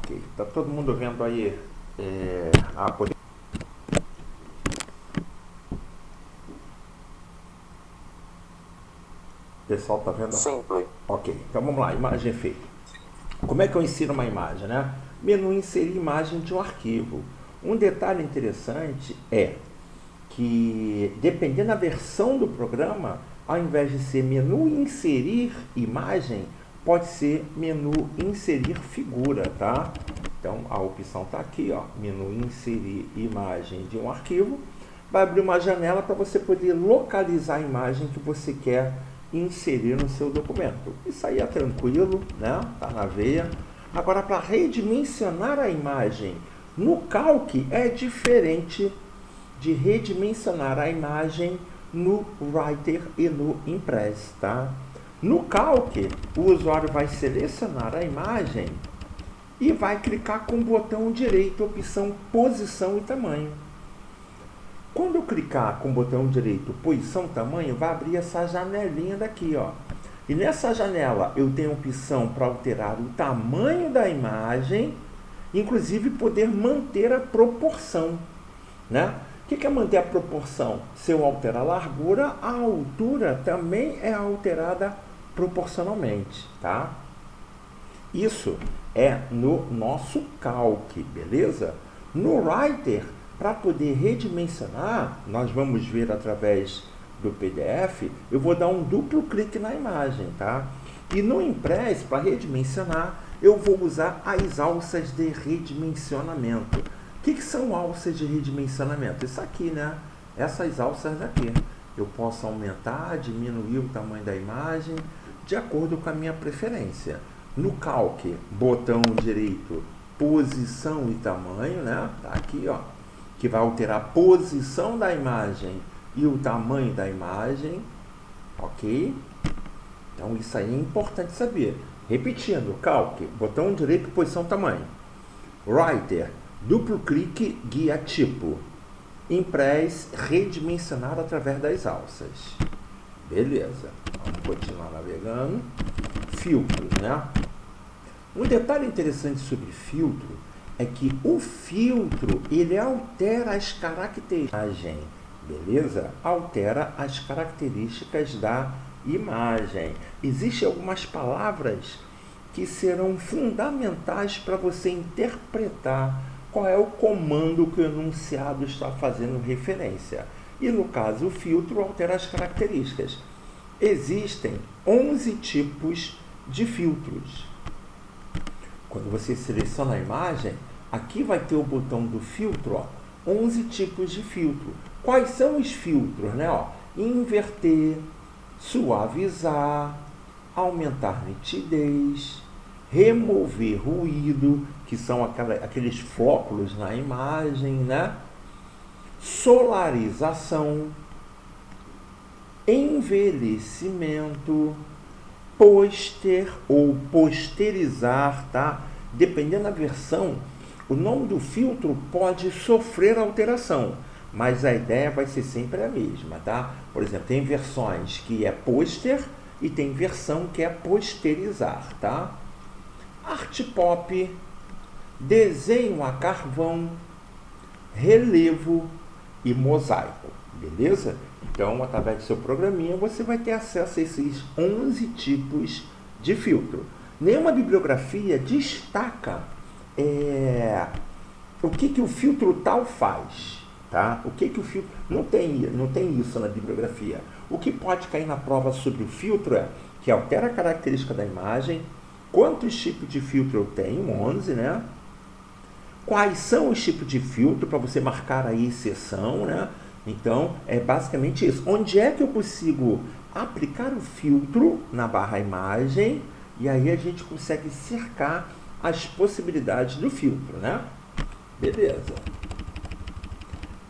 Ok, tá todo mundo vendo aí a poder. O pessoal tá vendo? Sim, Play. Ok, então vamos lá, imagem efeito. Como é que eu insiro uma imagem, né? Menu inserir imagem de um arquivo. Um detalhe interessante é que, dependendo da versão do programa, ao invés de ser menu inserir imagem, pode ser menu inserir figura, tá? Então a opção está aqui, ó, menu inserir imagem de um arquivo. Vai abrir uma janela para você poder localizar a imagem que você quer inserir no seu documento. Isso aí é tranquilo, né? Tá na veia. Agora, para redimensionar a imagem no Calc é diferente de redimensionar a imagem no Writer e no Impress, tá? No Calc, o usuário vai selecionar a imagem e vai clicar com o botão direito, opção posição e tamanho. Quando eu clicar com o botão direito, posição e tamanho, vai abrir essa janelinha daqui, ó. E nessa janela eu tenho a opção para alterar o tamanho da imagem, inclusive poder manter a proporção, né? O que é manter a proporção? Se eu alterar a largura, a altura também é alterada proporcionalmente, tá? Isso é no nosso Calc, beleza? No Writer, para poder redimensionar, nós vamos ver através do PDF, eu vou dar um duplo clique na imagem, tá? E no Impress, para redimensionar, eu vou usar as alças de redimensionamento. O que são alças de redimensionamento? Isso aqui, né? Essas alças daqui. Eu posso aumentar, diminuir o tamanho da imagem de acordo com a minha preferência. No Calc, botão direito, posição e tamanho, né? Tá aqui, ó, que vai alterar a posição da imagem e o tamanho da imagem, ok? Então isso aí é importante saber. Repetindo, Calc, botão direito, posição, tamanho. Writer, duplo clique, guia tipo. Impress, redimensionar através das alças. Beleza, vamos continuar navegando. Filtros, né? Um detalhe interessante sobre filtro é que o filtro, ele altera as características, beleza? Altera as características da imagem. Existem algumas palavras que serão fundamentais para você interpretar qual é o comando que o enunciado está fazendo referência. E no caso, o filtro altera as características. Existem 11 tipos de filtros. Quando você seleciona a imagem, aqui vai ter o botão do filtro, ó, 11 tipos de filtro. Quais são os filtros, né? Ó, inverter, suavizar, aumentar nitidez, remover ruído, que são aqueles flóculos na imagem, né? Solarização, envelhecimento, poster ou posterizar, tá? Dependendo da versão, o nome do filtro pode sofrer alteração, mas a ideia vai ser sempre a mesma, tá? Por exemplo, tem versões que é poster e tem versão que é posterizar, tá? Art pop, desenho a carvão, relevo e mosaico, beleza? Então, através do seu programinha, você vai ter acesso a esses 11 tipos de filtro. Nenhuma bibliografia destaca o que o filtro tal faz, tá? O que o filtro... Não tem isso na bibliografia. O que pode cair na prova sobre o filtro é que altera a característica da imagem, quantos tipos de filtro eu tenho, 11, né? Quais são os tipos de filtro, para você marcar a exceção, né? Então, é basicamente isso. Onde é que eu consigo aplicar o filtro na barra imagem, e aí a gente consegue cercar as possibilidades do filtro, né? Beleza.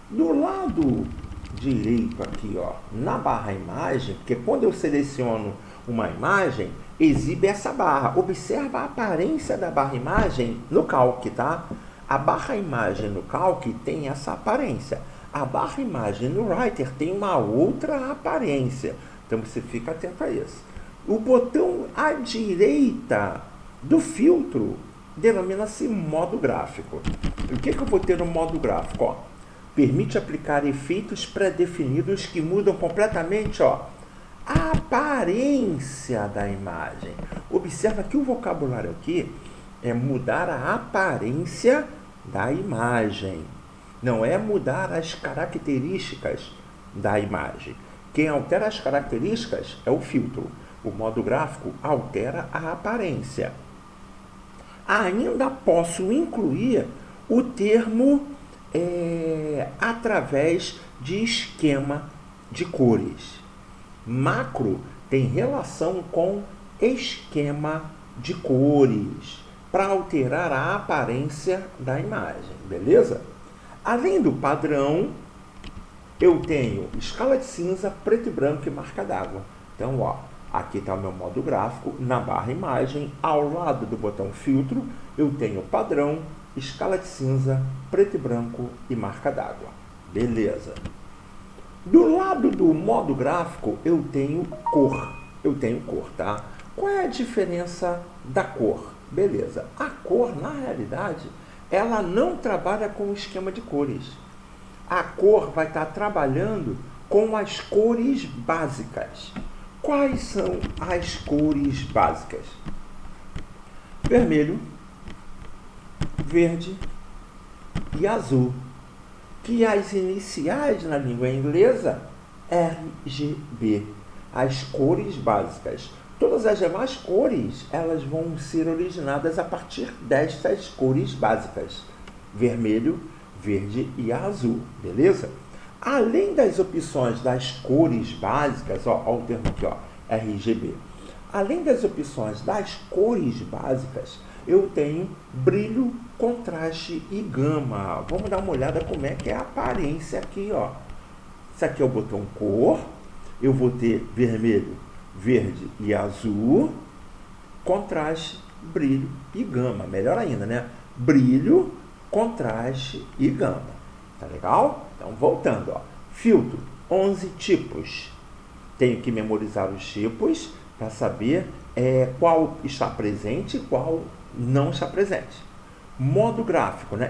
Do lado direito aqui, ó, na barra imagem, porque quando eu seleciono uma imagem, exibe essa barra. Observa a aparência da barra imagem no Calc, tá? A barra imagem no Calc tem essa aparência. A barra imagem no Writer tem uma outra aparência. Então você fica atento a isso. O botão à direita do filtro denomina-se modo gráfico. E o que eu vou ter no modo gráfico? Ó, permite aplicar efeitos pré-definidos que mudam completamente, ó, a aparência da imagem. Observa que o vocabulário aqui é mudar a aparência da imagem. Não é mudar as características da imagem. Quem altera as características é o filtro. O modo gráfico altera a aparência. Ainda posso incluir o termo através de esquema de cores. Macro tem relação com esquema de cores para alterar a aparência da imagem, beleza? Além do padrão, eu tenho escala de cinza, preto e branco e marca d'água. Então, ó, aqui está o meu modo gráfico, na barra imagem, ao lado do botão filtro, eu tenho padrão, escala de cinza, preto e branco e marca d'água. Beleza. Do lado do modo gráfico, eu tenho cor. Tá? Qual é a diferença da cor? Beleza. A cor, na realidade, ela não trabalha com o esquema de cores. A cor vai estar trabalhando com as cores básicas. Quais são as cores básicas? Vermelho, verde e azul, que as iniciais na língua inglesa RGB, as cores básicas. Todas as demais cores, elas vão ser originadas a partir destas cores básicas: vermelho, verde e azul, beleza? Além das opções das cores básicas, ó o termo aqui, ó, RGB. Além das opções das cores básicas, eu tenho brilho, contraste e gama. Vamos dar uma olhada como é que é a aparência aqui, ó. Isso aqui é o botão cor. Eu vou ter vermelho, verde e azul, contraste, brilho e gama. Melhor ainda, né? Brilho, contraste e gama. Tá legal? Então, voltando, ó. Filtro, 11 tipos. Tenho que memorizar os tipos para saber qual está presente e qual não está presente. Modo gráfico, né?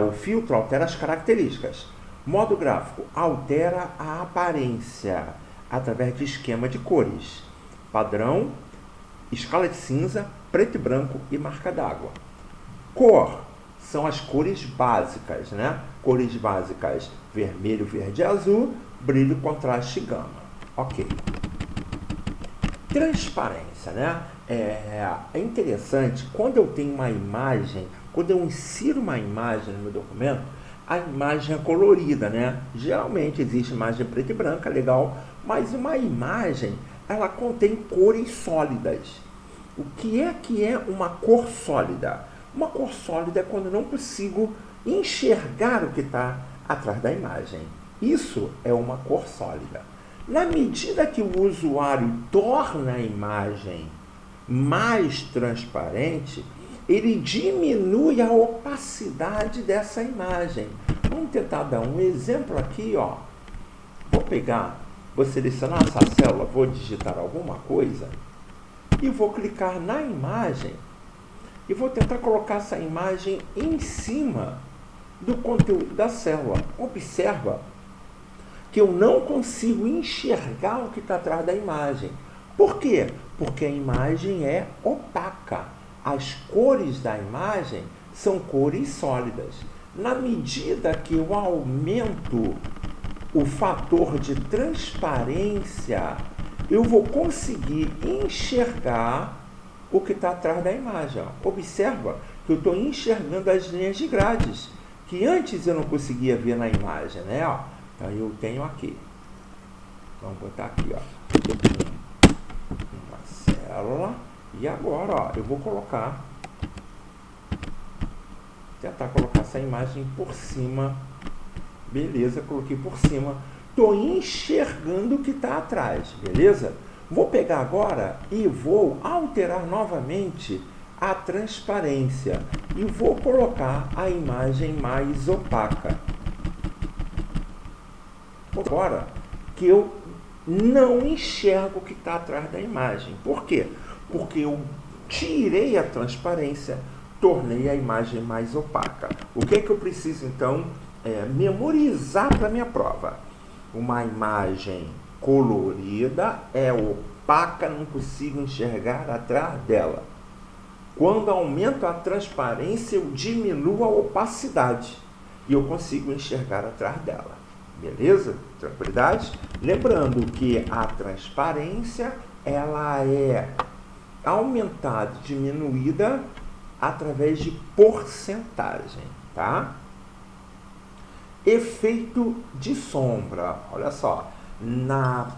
O filtro altera as características. Modo gráfico altera a aparência através de esquema de cores. Padrão, escala de cinza, preto e branco e marca d'água. Cor são as cores básicas, né? Cores básicas: vermelho, verde e azul, brilho, contraste e gama. Ok. Transparência, né? É interessante, quando eu tenho uma imagem, quando eu insiro uma imagem no meu documento, a imagem é colorida, né? Geralmente existe imagem preta e branca, legal, mas uma imagem, ela contém cores sólidas. O que é uma cor sólida? Uma cor sólida é quando eu não consigo enxergar o que está atrás da imagem. Isso é uma cor sólida. Na medida que o usuário torna a imagem mais transparente, ele diminui a opacidade dessa imagem. Vamos tentar dar um exemplo aqui, ó. Vou selecionar essa célula, vou digitar alguma coisa e vou clicar na imagem e vou tentar colocar essa imagem em cima do conteúdo da célula. Observa que eu não consigo enxergar o que está atrás da imagem. Por quê? Porque a imagem é opaca. As cores da imagem são cores sólidas. Na medida que eu aumento o fator de transparência, eu vou conseguir enxergar o que está atrás da imagem. Ó. Observa que eu estou enxergando as linhas de grades, que antes eu não conseguia ver na imagem, né? Ó, então eu tenho aqui. Vamos botar aqui, ó. Eu tenho uma célula. E agora, ó, eu vou tentar colocar essa imagem por cima. Beleza, coloquei por cima. Estou enxergando o que está atrás, beleza? Vou pegar agora e vou alterar novamente a transparência. E vou colocar a imagem mais opaca. Agora que eu não enxergo o que está atrás da imagem. Por quê? Porque eu tirei a transparência, tornei a imagem mais opaca. O que é que eu preciso, então, memorizar para a minha prova? Uma imagem colorida é opaca, não consigo enxergar atrás dela. Quando aumento a transparência, eu diminuo a opacidade e eu consigo enxergar atrás dela. Beleza? Tranquilidade? Lembrando que a transparência ela é aumentada, diminuída através de porcentagem, tá? Efeito de sombra. Olha só, na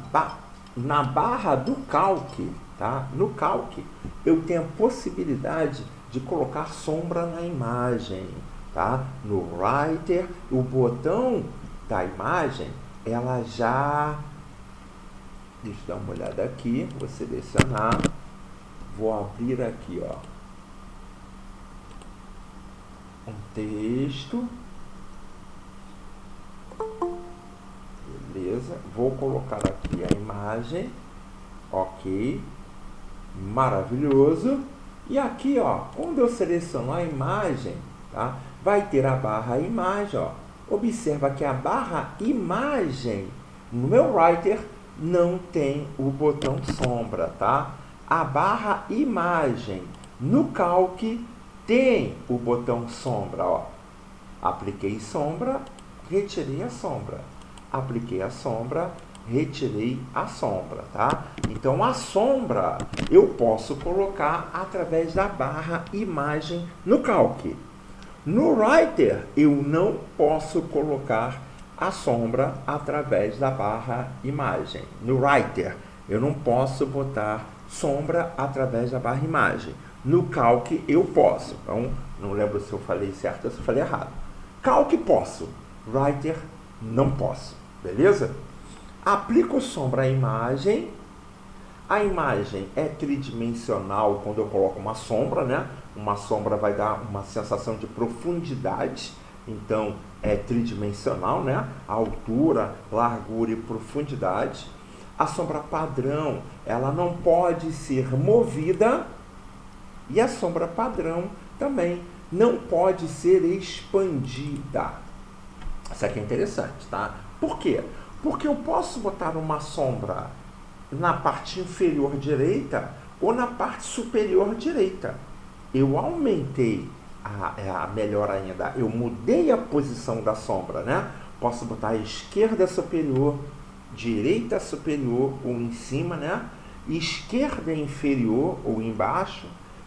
barra do calque, tá? No calque, eu tenho a possibilidade de colocar sombra na imagem, tá? No Writer, o botão da imagem, ela já... Deixa eu dar uma olhada aqui, vou selecionar, vou abrir aqui, ó, um texto, beleza, vou colocar aqui a imagem, ok, maravilhoso, e aqui, ó, quando eu seleciono a imagem, tá, vai ter a barra imagem, ó, observa que a barra imagem, no meu Writer, não tem o botão sombra, tá? A barra imagem no calque tem o botão sombra, ó. Apliquei sombra, retirei a sombra. Apliquei a sombra, retirei a sombra, tá? Então, a sombra eu posso colocar através da barra imagem no calque. No Writer, eu não posso colocar a sombra através da barra imagem. No Writer, eu não posso botar sombra através da barra imagem. No Calque, eu posso. Então, não lembro se eu falei certo ou se eu falei errado. Calque, posso. Writer, não posso. Beleza? Aplico sombra à imagem. A imagem é tridimensional quando eu coloco uma sombra, né? Uma sombra vai dar uma sensação de profundidade. Então, é tridimensional, né? A altura, largura e profundidade. A sombra padrão, ela não pode ser movida. E a sombra padrão também não pode ser expandida. Isso aqui é interessante, tá? Por quê? Porque eu posso botar uma sombra na parte inferior direita ou na parte superior direita. Eu aumentei melhor ainda, eu mudei a posição da sombra, né? Posso botar a esquerda superior, direita superior ou em cima, né? Esquerda inferior ou embaixo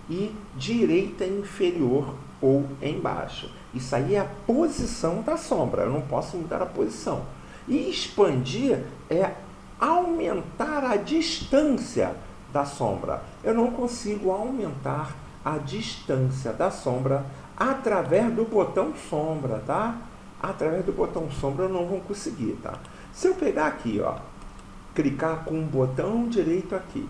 e direita inferior ou embaixo. Isso aí é a posição da sombra, eu não posso mudar a posição. E expandir é aumentar a distância da sombra. Eu não consigo aumentar a distância da sombra através do botão sombra, tá? Através do botão sombra eu não vou conseguir, tá? Se eu pegar aqui, ó, clicar com o botão direito aqui,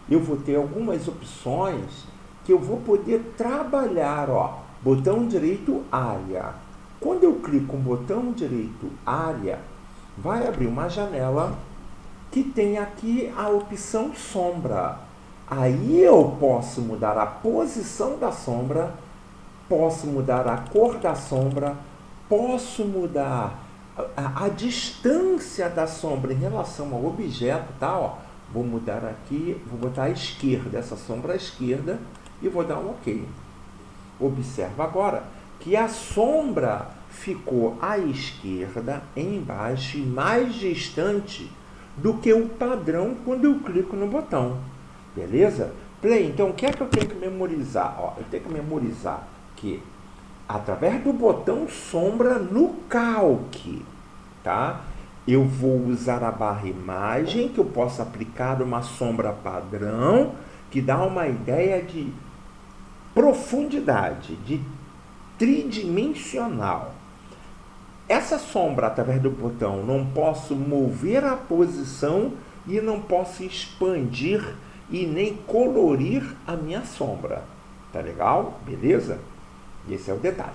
eu vou ter algumas opções que eu vou poder trabalhar, ó. Botão direito, área. Quando eu clico com o botão direito, área, vai abrir uma janela que tem aqui a opção sombra. Aí eu posso mudar a posição da sombra, posso mudar a cor da sombra, posso mudar a distância da sombra em relação ao objeto, tá? Ó, vou mudar aqui, vou botar à esquerda, essa sombra à esquerda, e vou dar um OK. Observa agora que a sombra ficou à esquerda, embaixo e mais distante do que o padrão quando eu clico no botão. Beleza? Play, então o que é que eu tenho que memorizar? Ó, eu tenho que memorizar que através do botão sombra no calque, tá? Eu vou usar a barra imagem, que eu posso aplicar uma sombra padrão, que dá uma ideia de profundidade, de tridimensional. Essa sombra, através do botão, não posso mover a posição e não posso expandir e nem colorir a minha sombra. Tá legal? Beleza? Esse é o detalhe.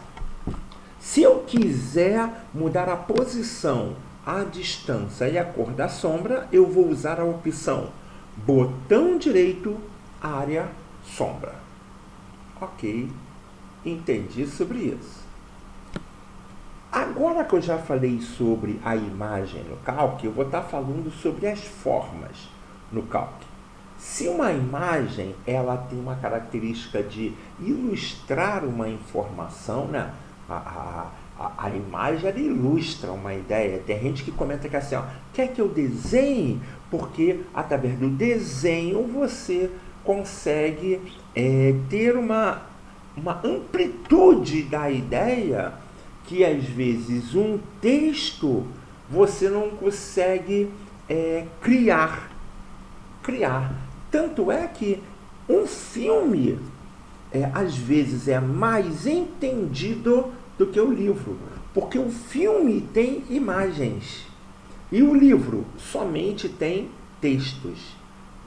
Se eu quiser mudar a posição, a distância e a cor da sombra, eu vou usar a opção botão direito, área, sombra. Ok, entendi sobre isso. Agora que eu já falei sobre a imagem no Calc, eu vou estar falando sobre as formas no Calc. Se uma imagem ela tem uma característica de ilustrar uma informação, né? A imagem ela ilustra uma ideia. Tem gente que comenta que assim, ó, quer que eu desenhe? Porque através do desenho você consegue ter uma amplitude da ideia que às vezes um texto você não consegue criar. Tanto é que um filme às vezes é mais entendido do que o livro, porque o filme tem imagens e o livro somente tem textos,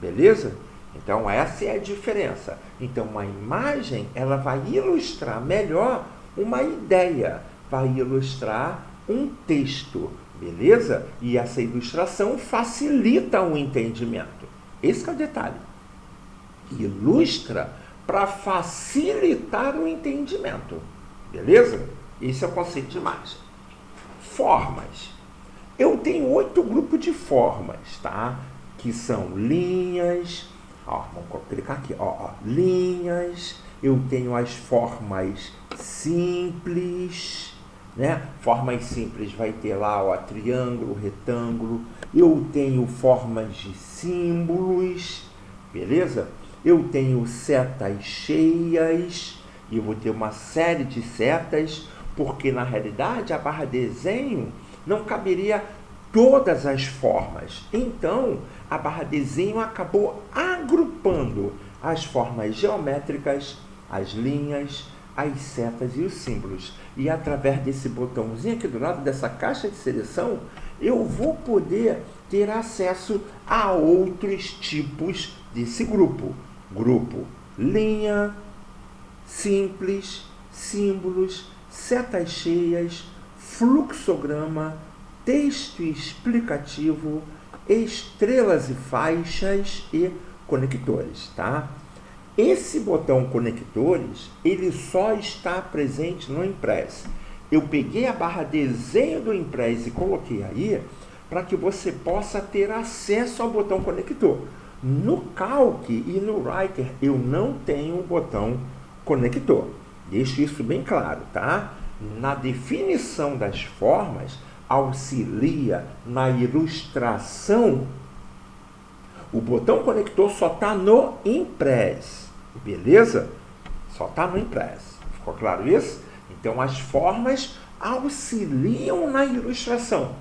beleza? Então essa é a diferença. Então uma imagem ela vai ilustrar melhor uma ideia, vai ilustrar um texto, beleza? E essa ilustração facilita o entendimento. Esse é o detalhe. Ilustra para facilitar o entendimento, beleza? Esse é o conceito de imagem. Formas. Eu tenho 8 grupos de formas, tá? Que são linhas. Ó, vamos clicar aqui, linhas. Eu tenho as formas simples, né? Formas simples vai ter lá, ó, triângulo, retângulo. Eu tenho formas de símbolos, beleza? Eu tenho setas cheias, e eu vou ter uma série de setas, porque na realidade a barra desenho não caberia todas as formas. Então, a barra desenho acabou agrupando as formas geométricas, as linhas, as setas e os símbolos. E através desse botãozinho aqui do lado dessa caixa de seleção, eu vou poder ter acesso a outros tipos desse grupo. Grupo linha, simples, símbolos, setas cheias, fluxograma, texto explicativo, estrelas e faixas e conectores, tá? Esse botão conectores, ele só está presente no Impress. Eu peguei a barra desenho do Impress e coloquei aí para que você possa ter acesso ao botão conector. No Calc e no Writer eu não tenho o botão conector. Deixo isso bem claro, tá? Na definição das formas, auxilia na ilustração. O botão conector só está no Impress, beleza? Só está no Impress. Ficou claro isso? Então, as formas auxiliam na ilustração.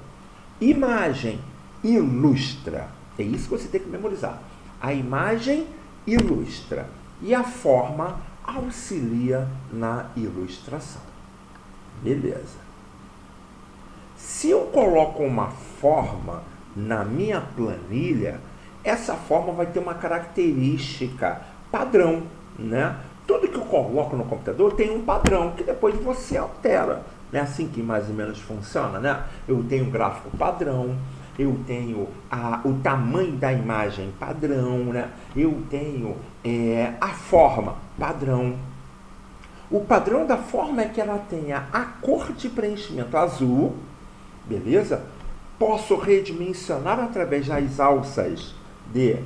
Imagem ilustra. É isso que você tem que memorizar. A imagem ilustra e a forma auxilia na ilustração. Beleza. Se eu coloco uma forma na minha planilha, essa forma vai ter uma característica padrão, né? Tudo que eu coloco no computador tem um padrão que depois você altera. Não é assim que mais ou menos funciona, né? Eu tenho um gráfico padrão, eu tenho o tamanho da imagem padrão, né? Eu tenho a forma padrão. O padrão da forma é que ela tenha a cor de preenchimento azul, beleza? Posso redimensionar através das alças de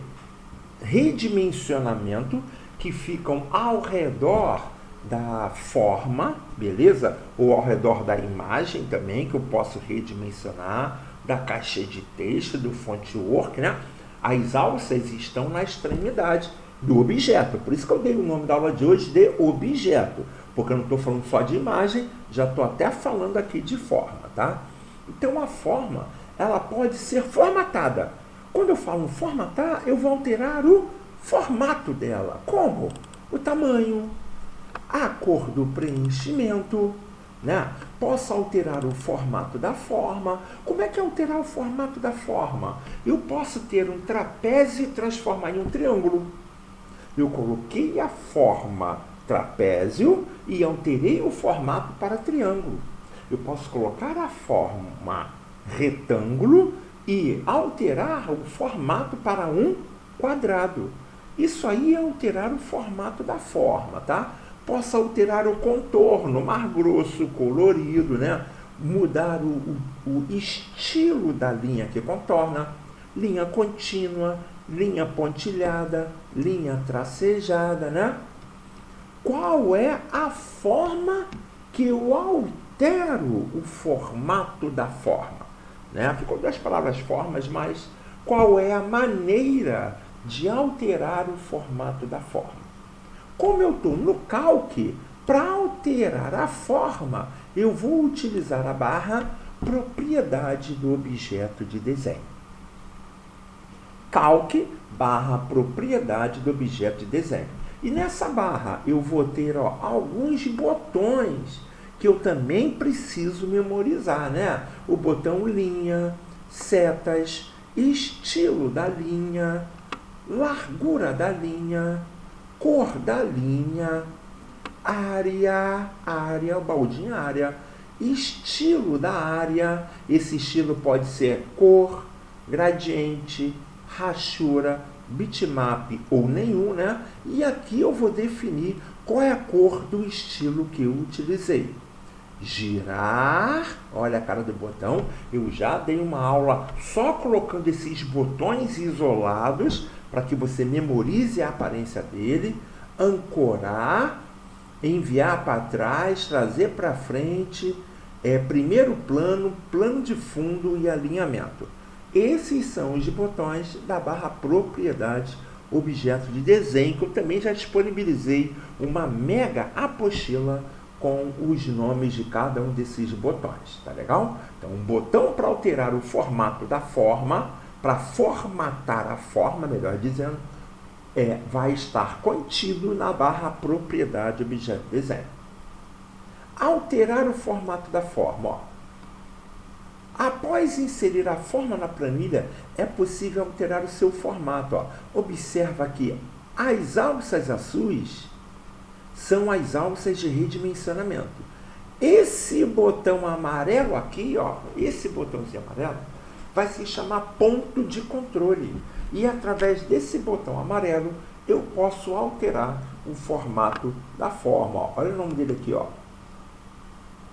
redimensionamento que ficam ao redor da forma, beleza? Ou ao redor da imagem também, que eu posso redimensionar, da caixa de texto, do fontwork, né? As alças estão na extremidade do objeto. Por isso que eu dei o nome da aula de hoje de objeto, porque eu não estou falando só de imagem, já estou até falando aqui de forma, tá? Então a forma, ela pode ser formatada. Quando eu falo formatar, eu vou alterar o formato dela. Como? O tamanho, a cor do preenchimento, né? Posso alterar o formato da forma. Como é que é alterar o formato da forma? Eu posso ter um trapézio e transformar em um triângulo. Eu coloquei a forma trapézio e alterei o formato para triângulo. Eu posso colocar a forma retângulo e alterar o formato para um quadrado. Isso aí é alterar o formato da forma, tá? Posso alterar o contorno, mais grosso, colorido, né? Mudar o estilo da linha que contorna, linha contínua, linha pontilhada, linha tracejada, né? Qual é a forma que eu altero o formato da forma? Né? Ficou duas palavras formas, mas qual é a maneira de alterar o formato da forma? Como eu estou no calque, para alterar a forma, eu vou utilizar a barra propriedade do objeto de desenho. Calque barra propriedade do objeto de desenho. E nessa barra eu vou ter alguns botões que eu também preciso memorizar, né? O botão linha, setas, estilo da linha, largura da linha, cor da linha, área, o baldinho área, estilo da área. Esse estilo pode ser cor, gradiente, rachura, bitmap ou nenhum, né? E aqui eu vou definir qual é a cor do estilo que eu utilizei. Girar, olha a cara do botão, eu já dei uma aula só colocando esses botões isolados para que você memorize a aparência dele. Ancorar, enviar para trás, trazer para frente, primeiro plano, plano de fundo e alinhamento. Esses são os botões da barra propriedade objeto de desenho, que eu também já disponibilizei uma mega apostila com os nomes de cada um desses botões, tá legal? Então, um botão para alterar o formato da forma, para formatar a forma, melhor dizendo, vai estar contido na barra propriedade objeto de desenho. Alterar o formato da forma, ó. Após inserir a forma na planilha, é possível alterar o seu formato. Ó. Observa que as alças azuis são as alças de redimensionamento. Esse botão amarelo aqui, ó, esse botãozinho amarelo, vai se chamar ponto de controle. E através desse botão amarelo, eu posso alterar o formato da forma. Ó. Olha o nome dele aqui, ó.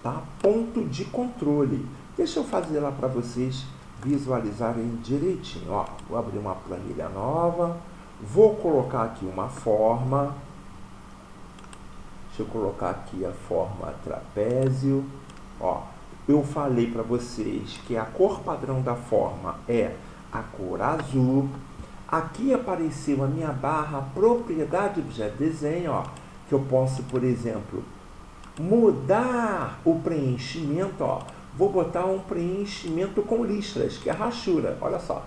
Tá? Ponto de controle. Deixa eu fazer lá para vocês visualizarem direitinho. Ó, vou abrir uma planilha nova. Vou colocar aqui uma forma. Deixa eu colocar aqui a forma trapézio. Ó, eu falei para vocês que a cor padrão da forma é a cor azul. Aqui apareceu a minha barra propriedade objeto desenho, ó, que eu posso, por exemplo, mudar o preenchimento, ó. Vou botar um preenchimento com listras, que é rachura. Olha só.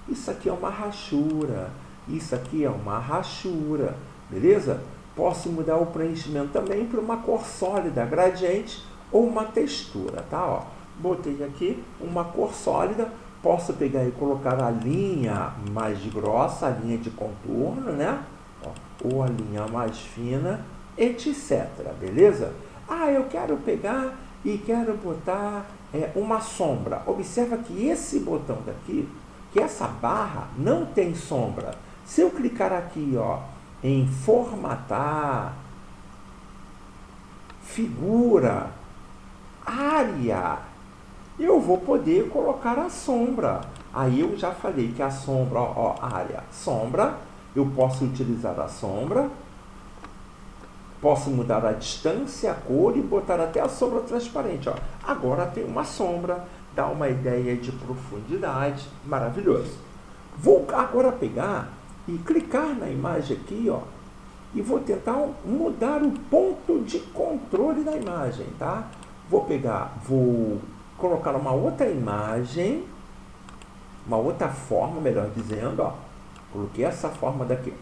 Isso aqui é uma rachura. Isso aqui é uma rachura. Beleza? Posso mudar o preenchimento também para uma cor sólida, gradiente ou uma textura, tá? Ó, botei aqui uma cor sólida. Posso pegar e colocar a linha mais grossa, a linha de contorno, né? Ó, ou a linha mais fina, etc. Beleza? Ah, eu quero pegar e quero botar uma sombra. Observa que esse botão daqui, que essa barra não tem sombra. Se eu clicar aqui, ó, em formatar, figura, área, eu vou poder colocar a sombra. Aí eu já falei que a sombra, ó, área, sombra, eu posso utilizar a sombra. Posso mudar a distância, a cor e botar até a sombra transparente. Ó. Agora tem uma sombra, dá uma ideia de profundidade, maravilhoso. Vou agora pegar e clicar na imagem aqui, ó, e vou tentar mudar o ponto de controle da imagem, tá? Vou colocar uma outra imagem, uma outra forma, melhor dizendo, ó. Coloquei essa forma daqui.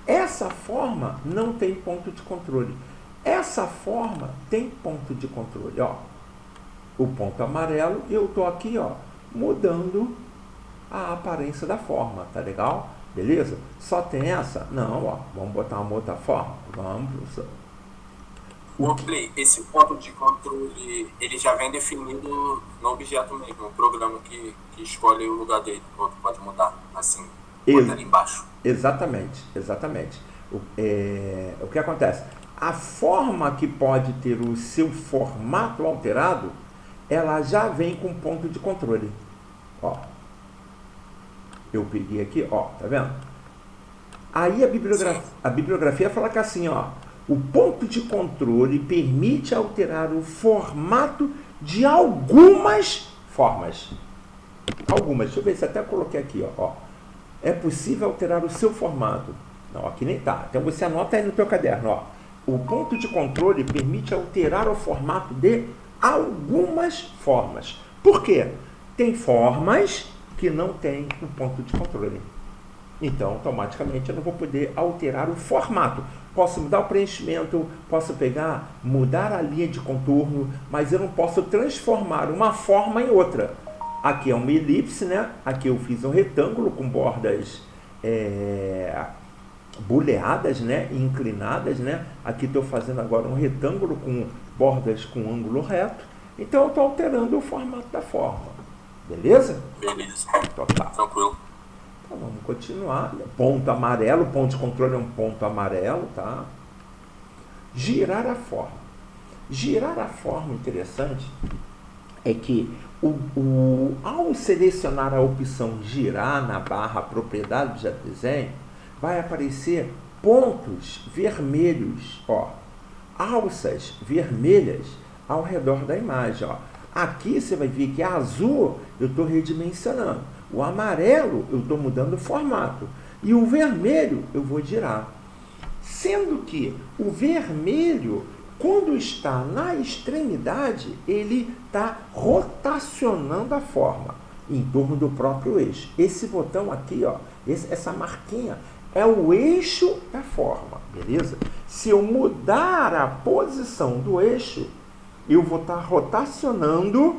Essa forma não tem ponto de controle. Essa forma tem ponto de controle, ó. O ponto amarelo, eu estou aqui, ó, mudando a aparência da forma, tá legal? Beleza? Só tem essa? Não, ó. Vamos botar uma outra forma? Vamos, professor. Esse ponto de controle, ele já vem definido no objeto mesmo, o programa que escolhe o lugar dele, pode mudar, assim, botar ali embaixo. Exatamente, exatamente. O que acontece? A forma que pode ter o seu formato alterado, ela já vem com ponto de controle. Ó, eu peguei aqui, ó, tá vendo? Aí a bibliografia fala que assim, ó, o ponto de controle permite alterar o formato de algumas formas. Algumas, deixa eu ver se até coloquei aqui, ó. É possível alterar o seu formato. Não, aqui nem tá. Então você anota aí no teu caderno, ó. O ponto de controle permite alterar o formato de algumas formas. Por quê? Tem formas que não tem o ponto de controle. Então, automaticamente, eu não vou poder alterar o formato. Posso mudar o preenchimento, posso pegar, mudar a linha de contorno, mas eu não posso transformar uma forma em outra. Aqui é uma elipse, né? Aqui eu fiz um retângulo com bordas boleadas, né? E inclinadas, né? Aqui estou fazendo agora um retângulo com bordas com ângulo reto. Então, eu estou alterando o formato da forma. Beleza? Beleza. Então, tá. Tranquilo. Então, vamos continuar. Ponto amarelo, ponto de controle é um ponto amarelo, tá? Girar a forma. Girar a forma, interessante, é que ao selecionar a opção girar na barra propriedade do desenho, vai aparecer pontos vermelhos, ó, alças vermelhas ao redor da imagem, ó. Aqui você vai ver que a azul eu estou redimensionando, o amarelo eu estou mudando o formato e o vermelho eu vou girar. Sendo que o vermelho, quando está na extremidade, ele está rotacionando a forma em torno do próprio eixo. Esse botão aqui, ó, essa marquinha, é o eixo da forma, beleza? Se eu mudar a posição do eixo, eu vou estar rotacionando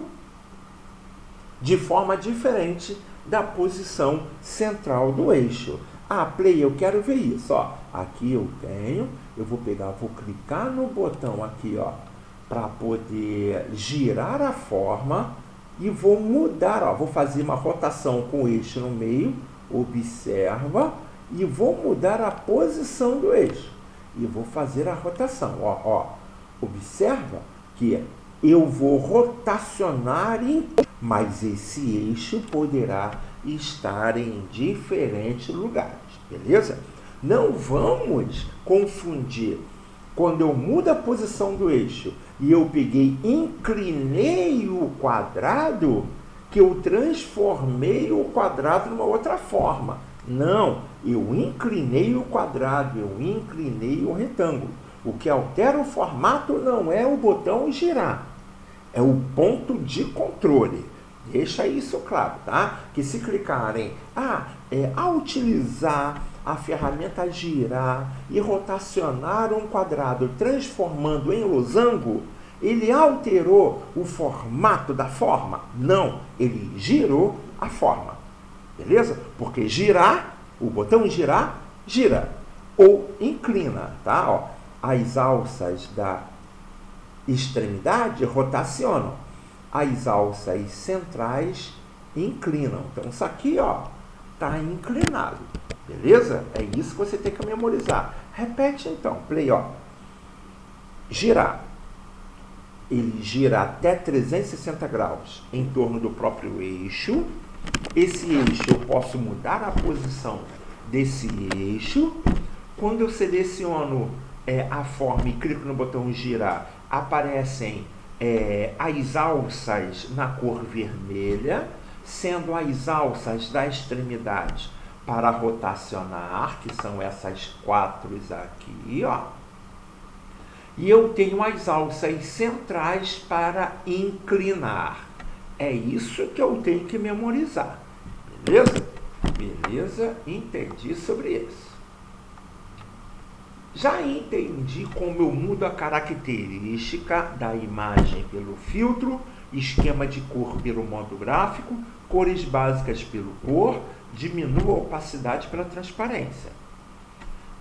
de forma diferente da posição central do eixo. Ah, Play, eu quero ver isso, ó. Aqui eu tenho, eu vou pegar, vou clicar no botão aqui, ó, para poder girar a forma e vou mudar, ó, vou fazer uma rotação com o eixo no meio, observa, e vou mudar a posição do eixo e vou fazer a rotação, ó, observa que eu vou rotacionar, mas esse eixo poderá estar em diferentes lugares, beleza? Não vamos confundir quando eu mudo a posição do eixo e eu peguei, inclinei o quadrado, que eu transformei o quadrado numa outra forma. Não, eu inclinei o quadrado, eu inclinei o retângulo. O que altera o formato não é o botão girar, é o ponto de controle. Deixa isso claro, tá? Que se clicarem, ao utilizar a ferramenta girar e rotacionar um quadrado transformando em losango, ele alterou o formato da forma? Não, ele girou a forma, beleza? Porque girar, o botão girar, gira ou inclina, tá? Ó, as alças da extremidade rotacionam, as alças centrais inclinam. Então, isso aqui, ó, tá inclinado, beleza? É isso que você tem que memorizar. Repete, então, Play, ó. Girar. Ele gira até 360 graus em torno do próprio eixo. Esse eixo, eu posso mudar a posição desse eixo. Quando eu seleciono a forma e clico no botão girar, aparecem as alças na cor vermelha, sendo as alças da extremidade para rotacionar, que são essas 4 aqui, ó. E eu tenho as alças centrais para inclinar. É isso que eu tenho que memorizar, beleza? Beleza? Entendi sobre isso. Já entendi como eu mudo a característica da imagem pelo filtro, esquema de cor pelo modo gráfico, cores básicas pelo cor, diminuo a opacidade pela transparência.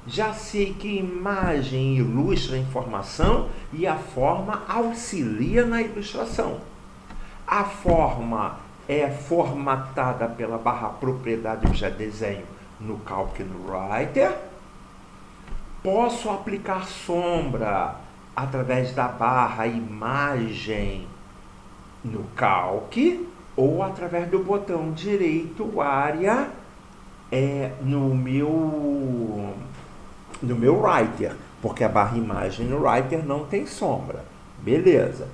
Já sei que imagem ilustra a informação e a forma auxilia na ilustração. A forma é formatada pela barra propriedade do desenho no Calc e no Writer. Posso aplicar sombra através da barra imagem no calque ou através do botão direito área no meu Writer, porque a barra imagem no Writer não tem sombra. Beleza.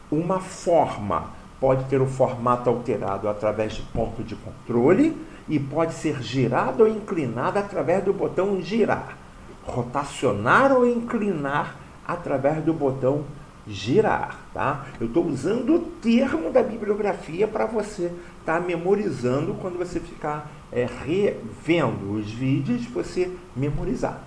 Uma forma pode ter o formato alterado através de ponto de controle e pode ser girada ou inclinada através do botão girar. Rotacionar ou inclinar através do botão girar, tá? Eu estou usando o termo da bibliografia para você estar memorizando quando você ficar revendo os vídeos, você memorizar.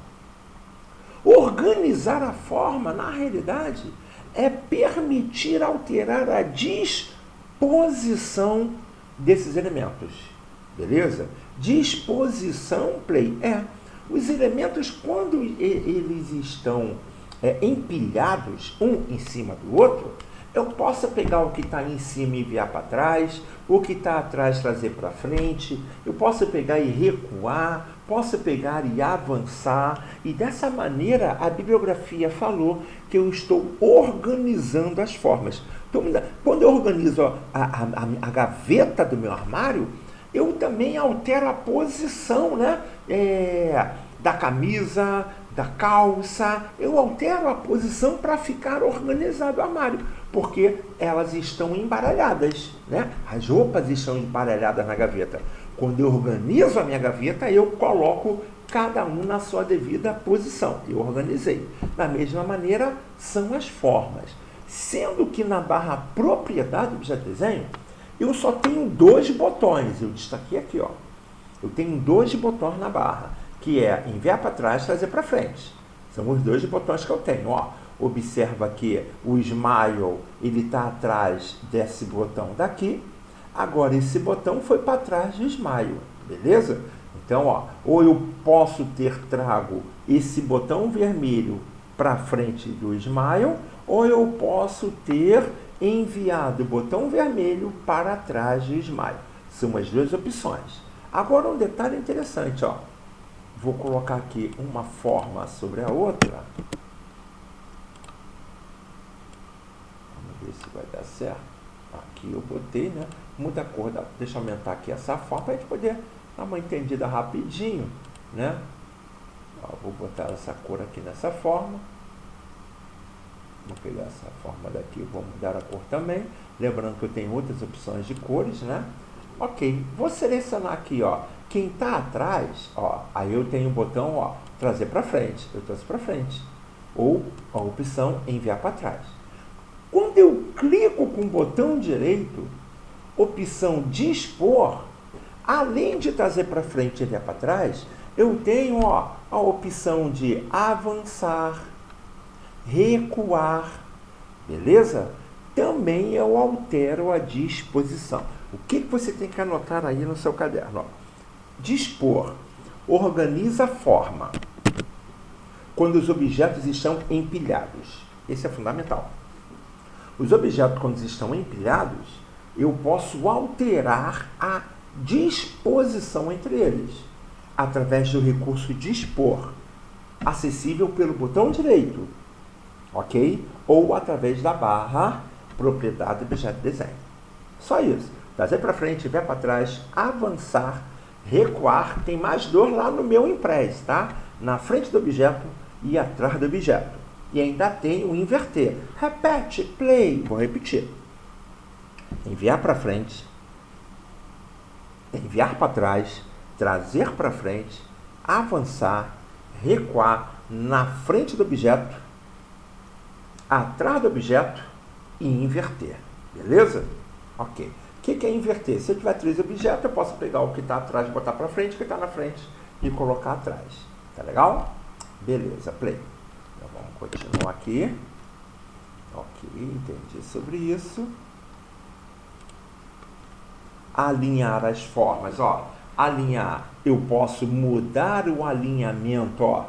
Organizar a forma, na realidade, é permitir alterar a disposição desses elementos, beleza? Disposição, play, os elementos, quando eles estão empilhados um em cima do outro, eu posso pegar o que está em cima e enviar para trás, o que está atrás trazer para frente, eu posso pegar e recuar, posso pegar e avançar, e dessa maneira a bibliografia falou que eu estou organizando as formas. Então, quando eu organizo a gaveta do meu armário, eu também altero a posição, né? Da camisa, da calça, eu altero a posição para ficar organizado o armário, porque elas estão embaralhadas, né? As roupas estão embaralhadas na gaveta. Quando eu organizo a minha gaveta, eu coloco cada um na sua devida posição. Eu organizei. Da mesma maneira, são as formas. Sendo que na barra propriedade do objeto desenho, eu só tenho 2 botões. Eu destaquei aqui, ó. Eu tenho 2 botões na barra, que é enviar para trás, trazer para frente. São os 2 botões que eu tenho, ó. Observa que o Smile, ele está atrás desse botão daqui. Agora, esse botão foi para trás do Smile, beleza? Então, ó, ou eu posso ter trago esse botão vermelho para frente do Smile, ou eu posso ter enviado o botão vermelho para trás do Smile. São as 2 opções. Agora, um detalhe interessante, ó. Vou colocar aqui uma forma sobre a outra. Vamos ver se vai dar certo. Aqui eu botei, né? Muda a cor. Deixa eu aumentar aqui essa forma para a gente poder dar uma entendida rapidinho, né? Ó, vou botar essa cor aqui nessa forma. Vou pegar essa forma daqui, vou mudar a cor também. Lembrando que eu tenho outras opções de cores, né? Ok, vou selecionar aqui, ó. Quem está atrás, ó, aí eu tenho o botão, ó, trazer para frente. Eu trouxe para frente. Ou a opção enviar para trás. Quando eu clico com o botão direito, opção dispor, além de trazer para frente e enviar para trás, eu tenho, ó, a opção de avançar, recuar, beleza? Também eu altero a disposição. O que você tem que anotar aí no seu caderno? Ó? Dispor, organiza a forma quando os objetos estão empilhados. Esse é fundamental. Os objetos, quando estão empilhados, eu posso alterar a disposição entre eles através do recurso dispor, acessível pelo botão direito, ok? Ou através da barra propriedade do objeto desenho. Só isso. Trazer para frente, ver para trás, avançar, recuar. Tem mais 2 lá no meu impress, tá? Na frente do objeto e atrás do objeto. E ainda tem o inverter. Repete, play. Vou repetir. Enviar para frente, enviar para trás, trazer para frente, avançar, recuar na frente do objeto, atrás do objeto e inverter. Beleza? Ok. O que é inverter? Se eu tiver 3 objetos, eu posso pegar o que está atrás e botar para frente, o que está na frente e colocar atrás. Tá legal? Beleza, play. Então vamos continuar aqui. Ok, entendi sobre isso. Alinhar as formas, ó. Alinhar, eu posso mudar o alinhamento, ó.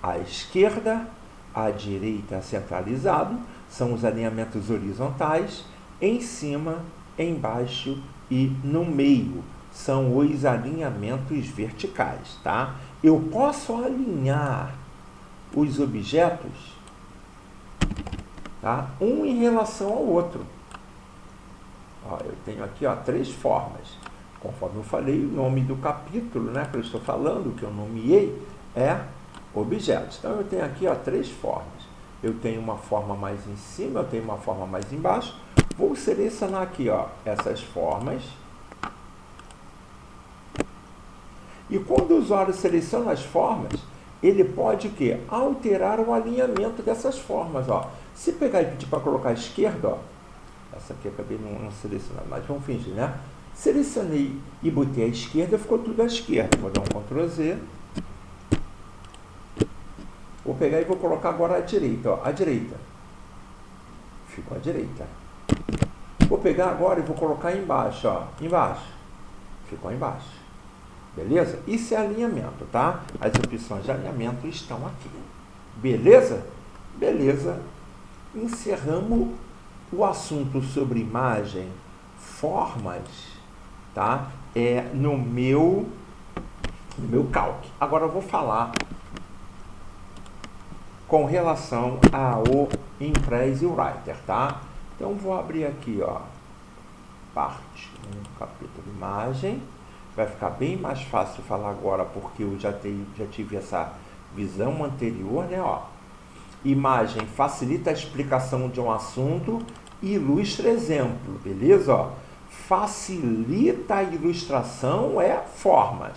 À esquerda, à direita centralizado, são os alinhamentos horizontais, em cima, embaixo e no meio, são os alinhamentos verticais, tá? Eu posso alinhar os objetos, tá? Um em relação ao outro. Ó, eu tenho aqui, ó, 3 formas. Conforme eu falei, o nome do capítulo, né, que eu estou falando, que eu nomeei, é objetos. Então, eu tenho aqui, ó, 3 formas. Eu tenho uma forma mais em cima, eu tenho uma forma mais embaixo. Vou selecionar aqui, ó, essas formas. E quando o usuário seleciona as formas, ele pode o quê? Alterar o alinhamento dessas formas, ó. Se pegar e pedir para colocar à esquerda, ó, essa aqui eu acabei não selecionando, mas vamos fingir, né? Selecionei e botei à esquerda, ficou tudo à esquerda. Vou dar um Ctrl Z. Vou pegar e vou colocar agora à direita, ó, à direita. Ficou à direita. Vou pegar agora e vou colocar embaixo, ó, embaixo. Ficou embaixo. Beleza? Isso é alinhamento, tá? As opções de alinhamento estão aqui. Beleza? Beleza. Encerramos o assunto sobre imagem, formas, tá? No meu Calc. Agora eu vou falar com relação ao Impress e o Writer, tá? Então vou abrir aqui, ó, parte 1, capítulo imagem. Vai ficar bem mais fácil falar agora, porque eu já tive essa visão anterior, né? Ó, imagem facilita a explicação de um assunto e ilustra exemplo, beleza? Ó, facilita a ilustração é formas.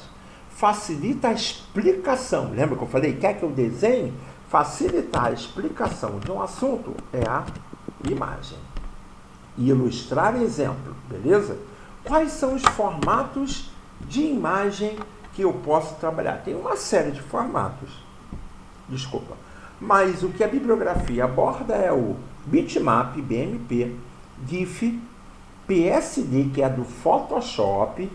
Facilita a explicação. Lembra que eu falei? Quer que eu desenhe? Facilitar a explicação de um assunto é a imagem. E ilustrar exemplo, beleza? Quais são os formatos de imagem que eu posso trabalhar? Tem uma série de formatos. Desculpa. Mas o que a bibliografia aborda é o bitmap, BMP, GIF, PSD, que é do Photoshop,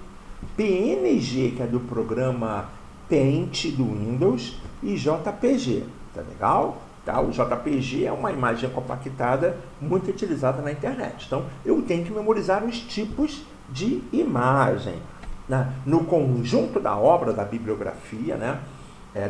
PNG, que é do programa Paint do Windows, e JPG. Tá legal? Tá? O JPG é uma imagem compactada muito utilizada na internet. Então, eu tenho que memorizar os tipos de imagem. No conjunto da obra, da bibliografia, né,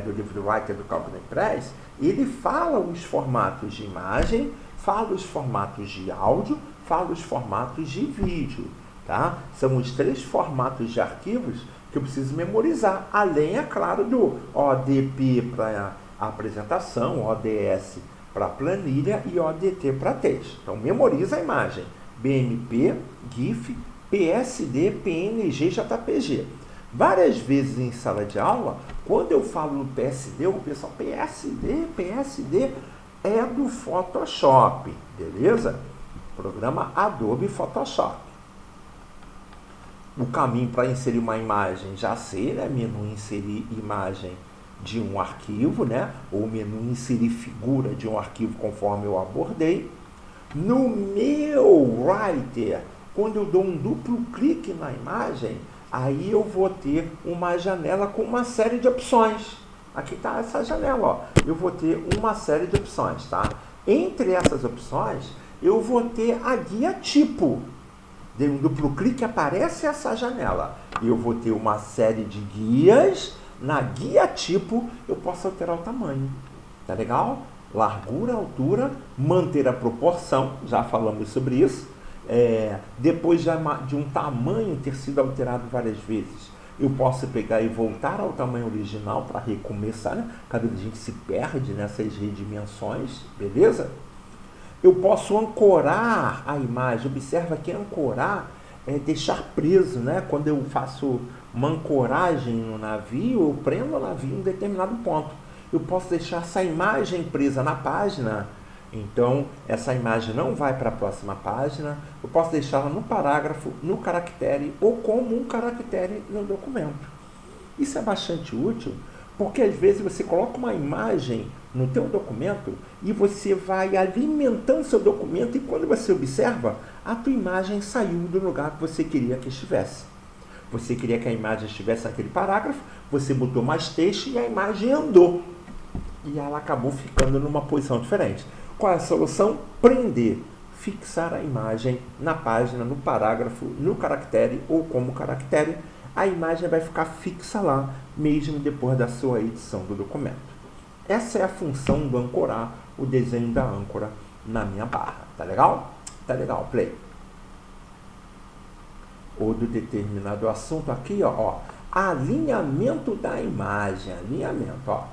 do livro Writer do Calc do Impress, ele fala os formatos de imagem, fala os formatos de áudio, fala os formatos de vídeo. Tá? São os 3 formatos de arquivos que eu preciso memorizar, além, é claro, do ODP para apresentação, ODS para planilha e ODT para texto. Então, memoriza a imagem. BMP, GIF, PSD, PNG, JPG. Várias vezes em sala de aula, quando eu falo no PSD, o pessoal, PSD é do Photoshop, beleza? Programa Adobe Photoshop. O caminho para inserir uma imagem, já sei, né? Menu inserir imagem de um arquivo, né? Ou menu inserir figura de um arquivo, conforme eu abordei. No meu Writer, quando eu dou um duplo clique na imagem, aí eu vou ter uma janela com uma série de opções. Aqui está essa janela, ó. Eu vou ter uma série de opções, tá? Entre essas opções, eu vou ter a guia tipo. Dei um duplo clique, aparece essa janela. Eu vou ter uma série de guias. Na guia tipo, eu posso alterar o tamanho. Tá legal? Largura, altura, manter a proporção. Já falamos sobre isso. Depois de um tamanho ter sido alterado várias vezes, eu posso pegar e voltar ao tamanho original para recomeçar, né? Cada vez a gente se perde nessas redimensões, beleza? Eu posso ancorar a imagem. Observa que ancorar é deixar preso, né? Quando eu faço uma ancoragem no navio, eu prendo o navio em um determinado ponto. Eu posso deixar essa imagem presa na página, então essa imagem não vai para a próxima página. Eu posso deixá-la no parágrafo, no caractere ou como um caractere no documento. Isso é bastante útil, porque às vezes você coloca uma imagem no teu documento e você vai alimentando seu documento, e quando você observa, a tua imagem saiu do lugar que você queria que estivesse. Você queria que a imagem estivesse naquele parágrafo, você botou mais texto e a imagem andou. E ela acabou ficando numa posição diferente. Qual é a solução? Prender, fixar a imagem na página, no parágrafo, no caractere ou como caractere. A imagem vai ficar fixa lá, mesmo depois da sua edição do documento. Essa é a função do ancorar, o desenho da âncora na minha barra. Tá legal? Tá legal, play. Ou do determinado assunto aqui, ó, alinhamento da imagem, alinhamento, ó.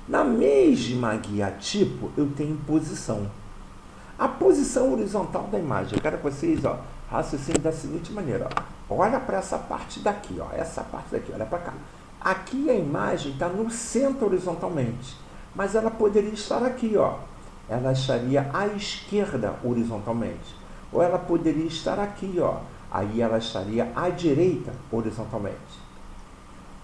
Na mesma guia tipo, eu tenho posição. A posição horizontal da imagem, eu quero que vocês, ó, raciocinem da seguinte maneira, ó. Olha para essa parte daqui, ó, essa parte daqui, olha para cá. Aqui a imagem está no centro horizontalmente, mas ela poderia estar aqui, ó. Ela estaria à esquerda horizontalmente, ou ela poderia estar aqui, ó. Aí ela estaria à direita horizontalmente.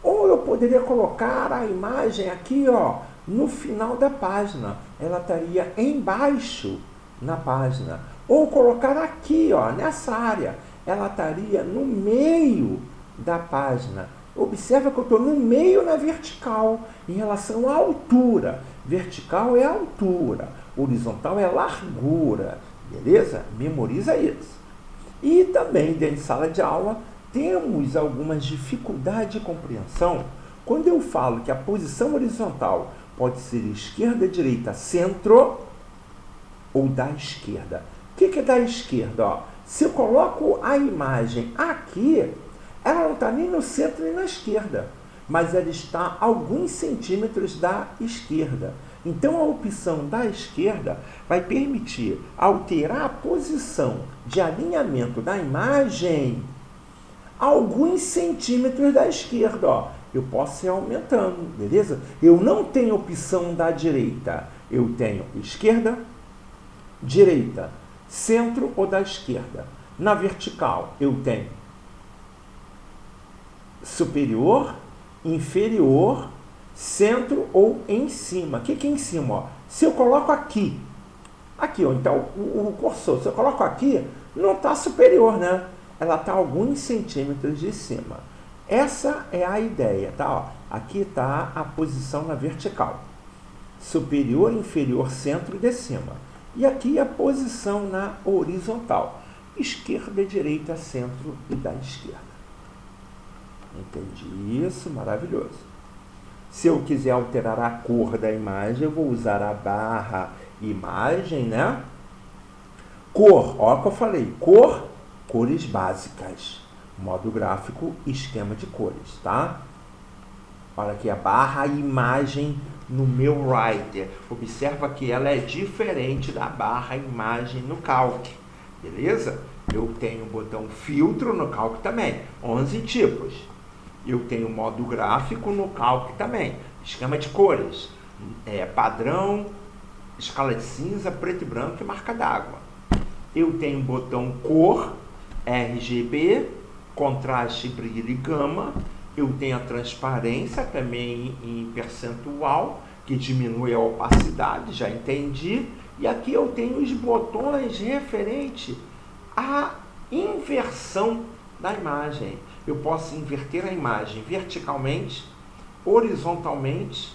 Ou eu poderia colocar a imagem aqui, ó, no final da página. Ela estaria embaixo na página. Ou colocar aqui, ó, nessa área. Ela estaria no meio da página. Observa que eu estou no meio na vertical, em relação à altura. Vertical é altura, horizontal é largura. Beleza? Memoriza isso. E também, dentro de sala de aula, temos algumas dificuldades de compreensão quando eu falo que a posição horizontal pode ser esquerda, direita, centro ou da esquerda. O que é da esquerda? Ó, se eu coloco a imagem aqui, ela não está nem no centro nem na esquerda, mas ela está a alguns centímetros da esquerda. Então, a opção da esquerda vai permitir alterar a posição de alinhamento da imagem a alguns centímetros da esquerda. Ó. Eu posso ir aumentando, beleza? Eu não tenho opção da direita. Eu tenho esquerda, direita, centro ou da esquerda. Na vertical, eu tenho superior, inferior, centro ou em cima. O que é em cima? Ó? Se eu coloco aqui, ó, então o cursor, se eu coloco aqui, não está superior, né? Ela está alguns centímetros de cima. Essa é a ideia, tá? Ó, aqui está a posição na vertical. Superior, inferior, centro e de cima. E aqui a posição na horizontal. Esquerda, direita, centro e da esquerda. Entendi isso? Maravilhoso. Se eu quiser alterar a cor da imagem, eu vou usar a barra imagem, né? Cor, ó que eu falei, cor, cores básicas. Modo gráfico, esquema de cores, tá? Olha aqui a barra imagem no meu Writer. Observa que ela é diferente da barra imagem no Calc, beleza? Eu tenho o botão filtro no Calc também, 11 tipos. Eu tenho modo gráfico no Calc também, esquema de cores, padrão, escala de cinza, preto e branco e marca d'água. Eu tenho o botão cor, RGB, contraste, brilho e gama. Eu tenho a transparência também em percentual, que diminui a opacidade, já entendi. E aqui eu tenho os botões referentes à inversão da imagem. Eu posso inverter a imagem verticalmente, horizontalmente,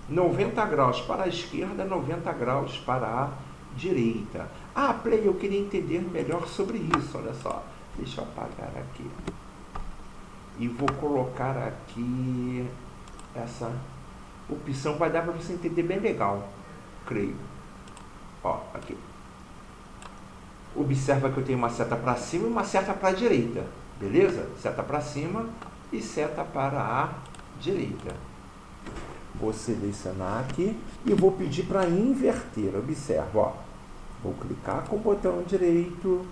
90 graus para a esquerda, 90 graus para a direita. Ah, Play, eu queria entender melhor sobre isso, olha só. Deixa eu apagar aqui. E vou colocar aqui essa opção, vai dar para você entender bem legal, creio. Ó, aqui. Observa que eu tenho uma seta para cima e uma seta para a direita, beleza? Seta para cima e seta para a direita. Vou selecionar aqui e vou pedir para inverter. Observa, ó. Vou clicar com o botão direito.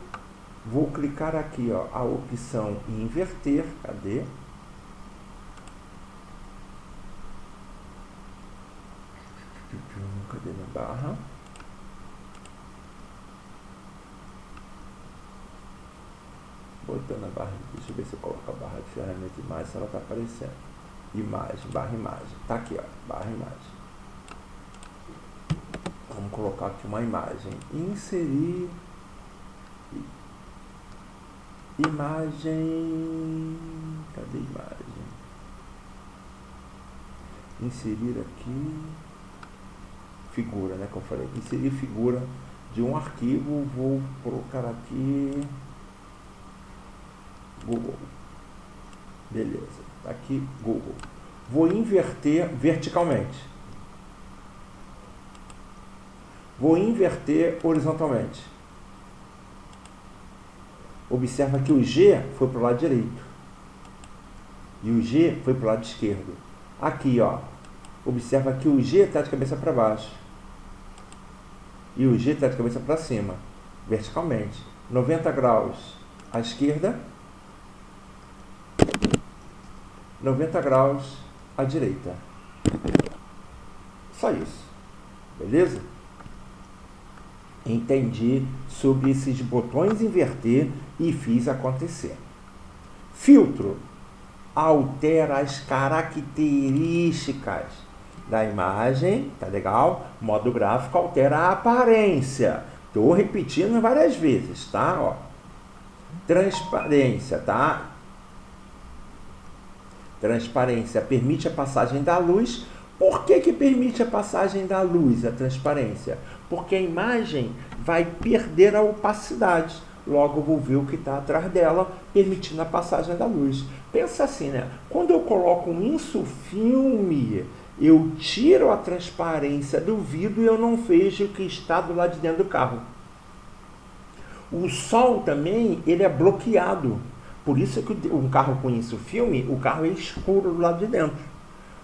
Vou clicar aqui, ó, a opção inverter. Cadê? Cadê minha barra? Botando a barra, deixa eu ver se eu coloco a barra de ferramenta de imagem, se ela está aparecendo. Imagem, barra imagem. Tá aqui, ó, barra imagem. Vamos colocar aqui uma imagem. Inserir imagem. Cadê imagem? Inserir aqui figura, né? Como eu falei, inserir figura de um arquivo. Vou colocar aqui Google. Beleza, tá aqui Google. Vou inverter verticalmente. Vou inverter horizontalmente. Observa que o G foi para o lado direito. E o G foi para o lado esquerdo. Aqui, ó. Observa que o G está de cabeça para baixo. E o G está de cabeça para cima. Verticalmente. 90 graus à esquerda. 90 graus à direita. Só isso. Beleza? Entendi sobre esses botões inverter e fiz acontecer. Filtro altera as características da imagem, tá legal? Modo gráfico altera a aparência. Estou repetindo várias vezes, tá? Ó. Transparência, tá? Transparência permite a passagem da luz. Por que permite a passagem da luz, a transparência? Porque a imagem vai perder a opacidade. Logo, eu vou ver o que está atrás dela, permitindo a passagem da luz. Pensa assim, né? Quando eu coloco um insufilme, eu tiro a transparência do vidro e eu não vejo o que está do lado de dentro do carro. O sol também, ele é bloqueado. Por isso que um carro com insufilme, o carro é escuro do lado de dentro.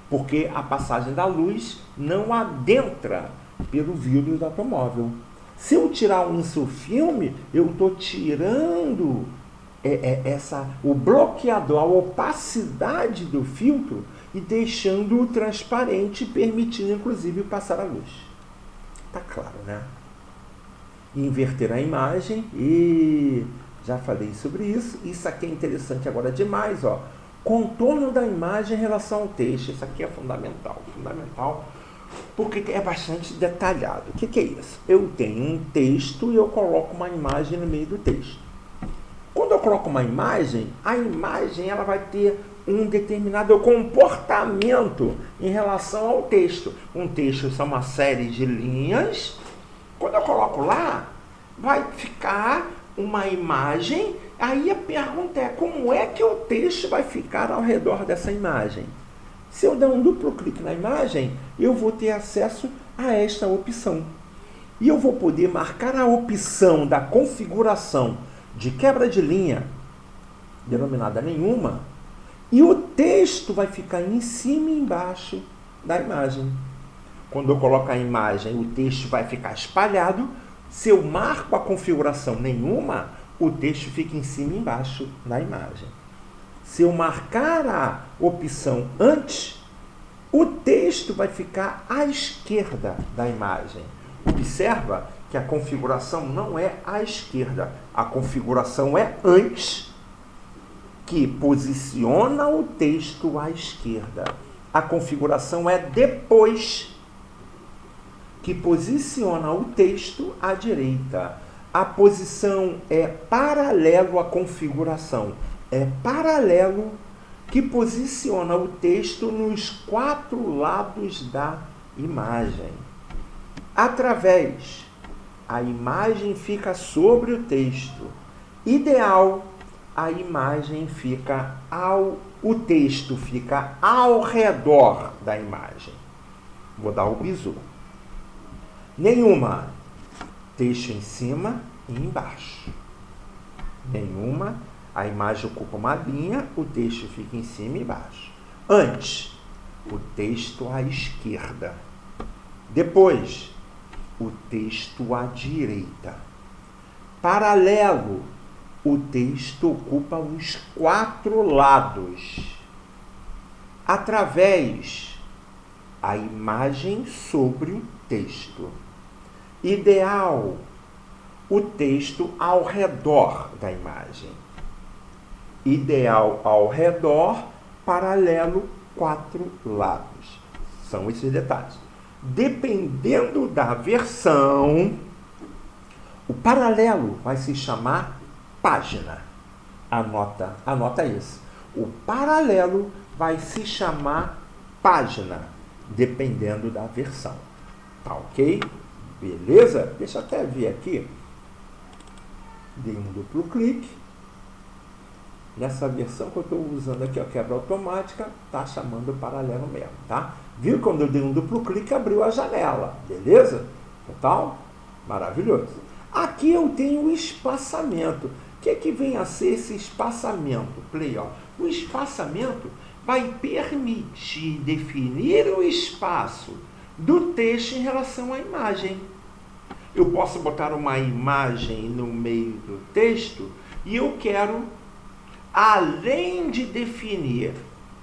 Porque a passagem da luz não adentra pelo vidro do automóvel. Se eu tirar um insufilme, eu estou tirando o bloqueador, a opacidade do filtro e deixando-o transparente, permitindo inclusive passar a luz. Tá claro, né? Inverter a imagem e já falei sobre isso. Isso aqui é interessante agora demais, ó. Contorno da imagem em relação ao texto. Isso aqui é fundamental, porque é bastante detalhado. O que é isso? Eu tenho um texto e eu coloco uma imagem no meio do texto. Quando eu coloco uma imagem, a imagem ela vai ter um determinado comportamento em relação ao texto. Um texto são uma série de linhas. Quando eu coloco lá, vai ficar uma imagem. Aí a pergunta é, como é que o texto vai ficar ao redor dessa imagem? Se eu der um duplo clique na imagem, eu vou ter acesso a esta opção. E eu vou poder marcar a opção da configuração de quebra de linha, denominada nenhuma, e o texto vai ficar em cima e embaixo da imagem. Quando eu coloco a imagem, o texto vai ficar espalhado. Se eu marco a configuração nenhuma, o texto fica em cima e embaixo da imagem. Se eu marcar a opção antes, o texto vai ficar à esquerda da imagem. Observa que a configuração não é à esquerda, a configuração é antes, que posiciona o texto à esquerda. A configuração é depois, que posiciona o texto à direita. A posição é paralelo à configuração. É paralelo que posiciona o texto nos 4 lados da imagem. Através, a imagem fica sobre o texto. Ideal, a imagem fica o texto fica ao redor da imagem. Vou dar o bizu. Nenhuma, texto em cima e embaixo. Nenhuma, a imagem ocupa uma linha, o texto fica em cima e embaixo. Antes, o texto à esquerda. Depois, o texto à direita. Paralelo, o texto ocupa os 4 lados. Através, a imagem sobre o texto. Ideal, o texto ao redor da imagem. Ideal ao redor, paralelo, 4 lados. São esses detalhes. Dependendo da versão, o paralelo vai se chamar página. Anota isso. O paralelo vai se chamar página, dependendo da versão. Tá ok? Beleza? Deixa eu até ver aqui. Dei um duplo clique. Nessa versão que eu estou usando aqui, ó, quebra automática, tá chamando paralelo mesmo, tá? Viu? Quando eu dei um duplo clique, abriu a janela, beleza? Total? Maravilhoso. Aqui eu tenho o espaçamento. O que vem a ser esse espaçamento? Play, ó. O espaçamento vai permitir definir o espaço do texto em relação à imagem. Eu posso botar uma imagem no meio do texto e eu quero, além de definir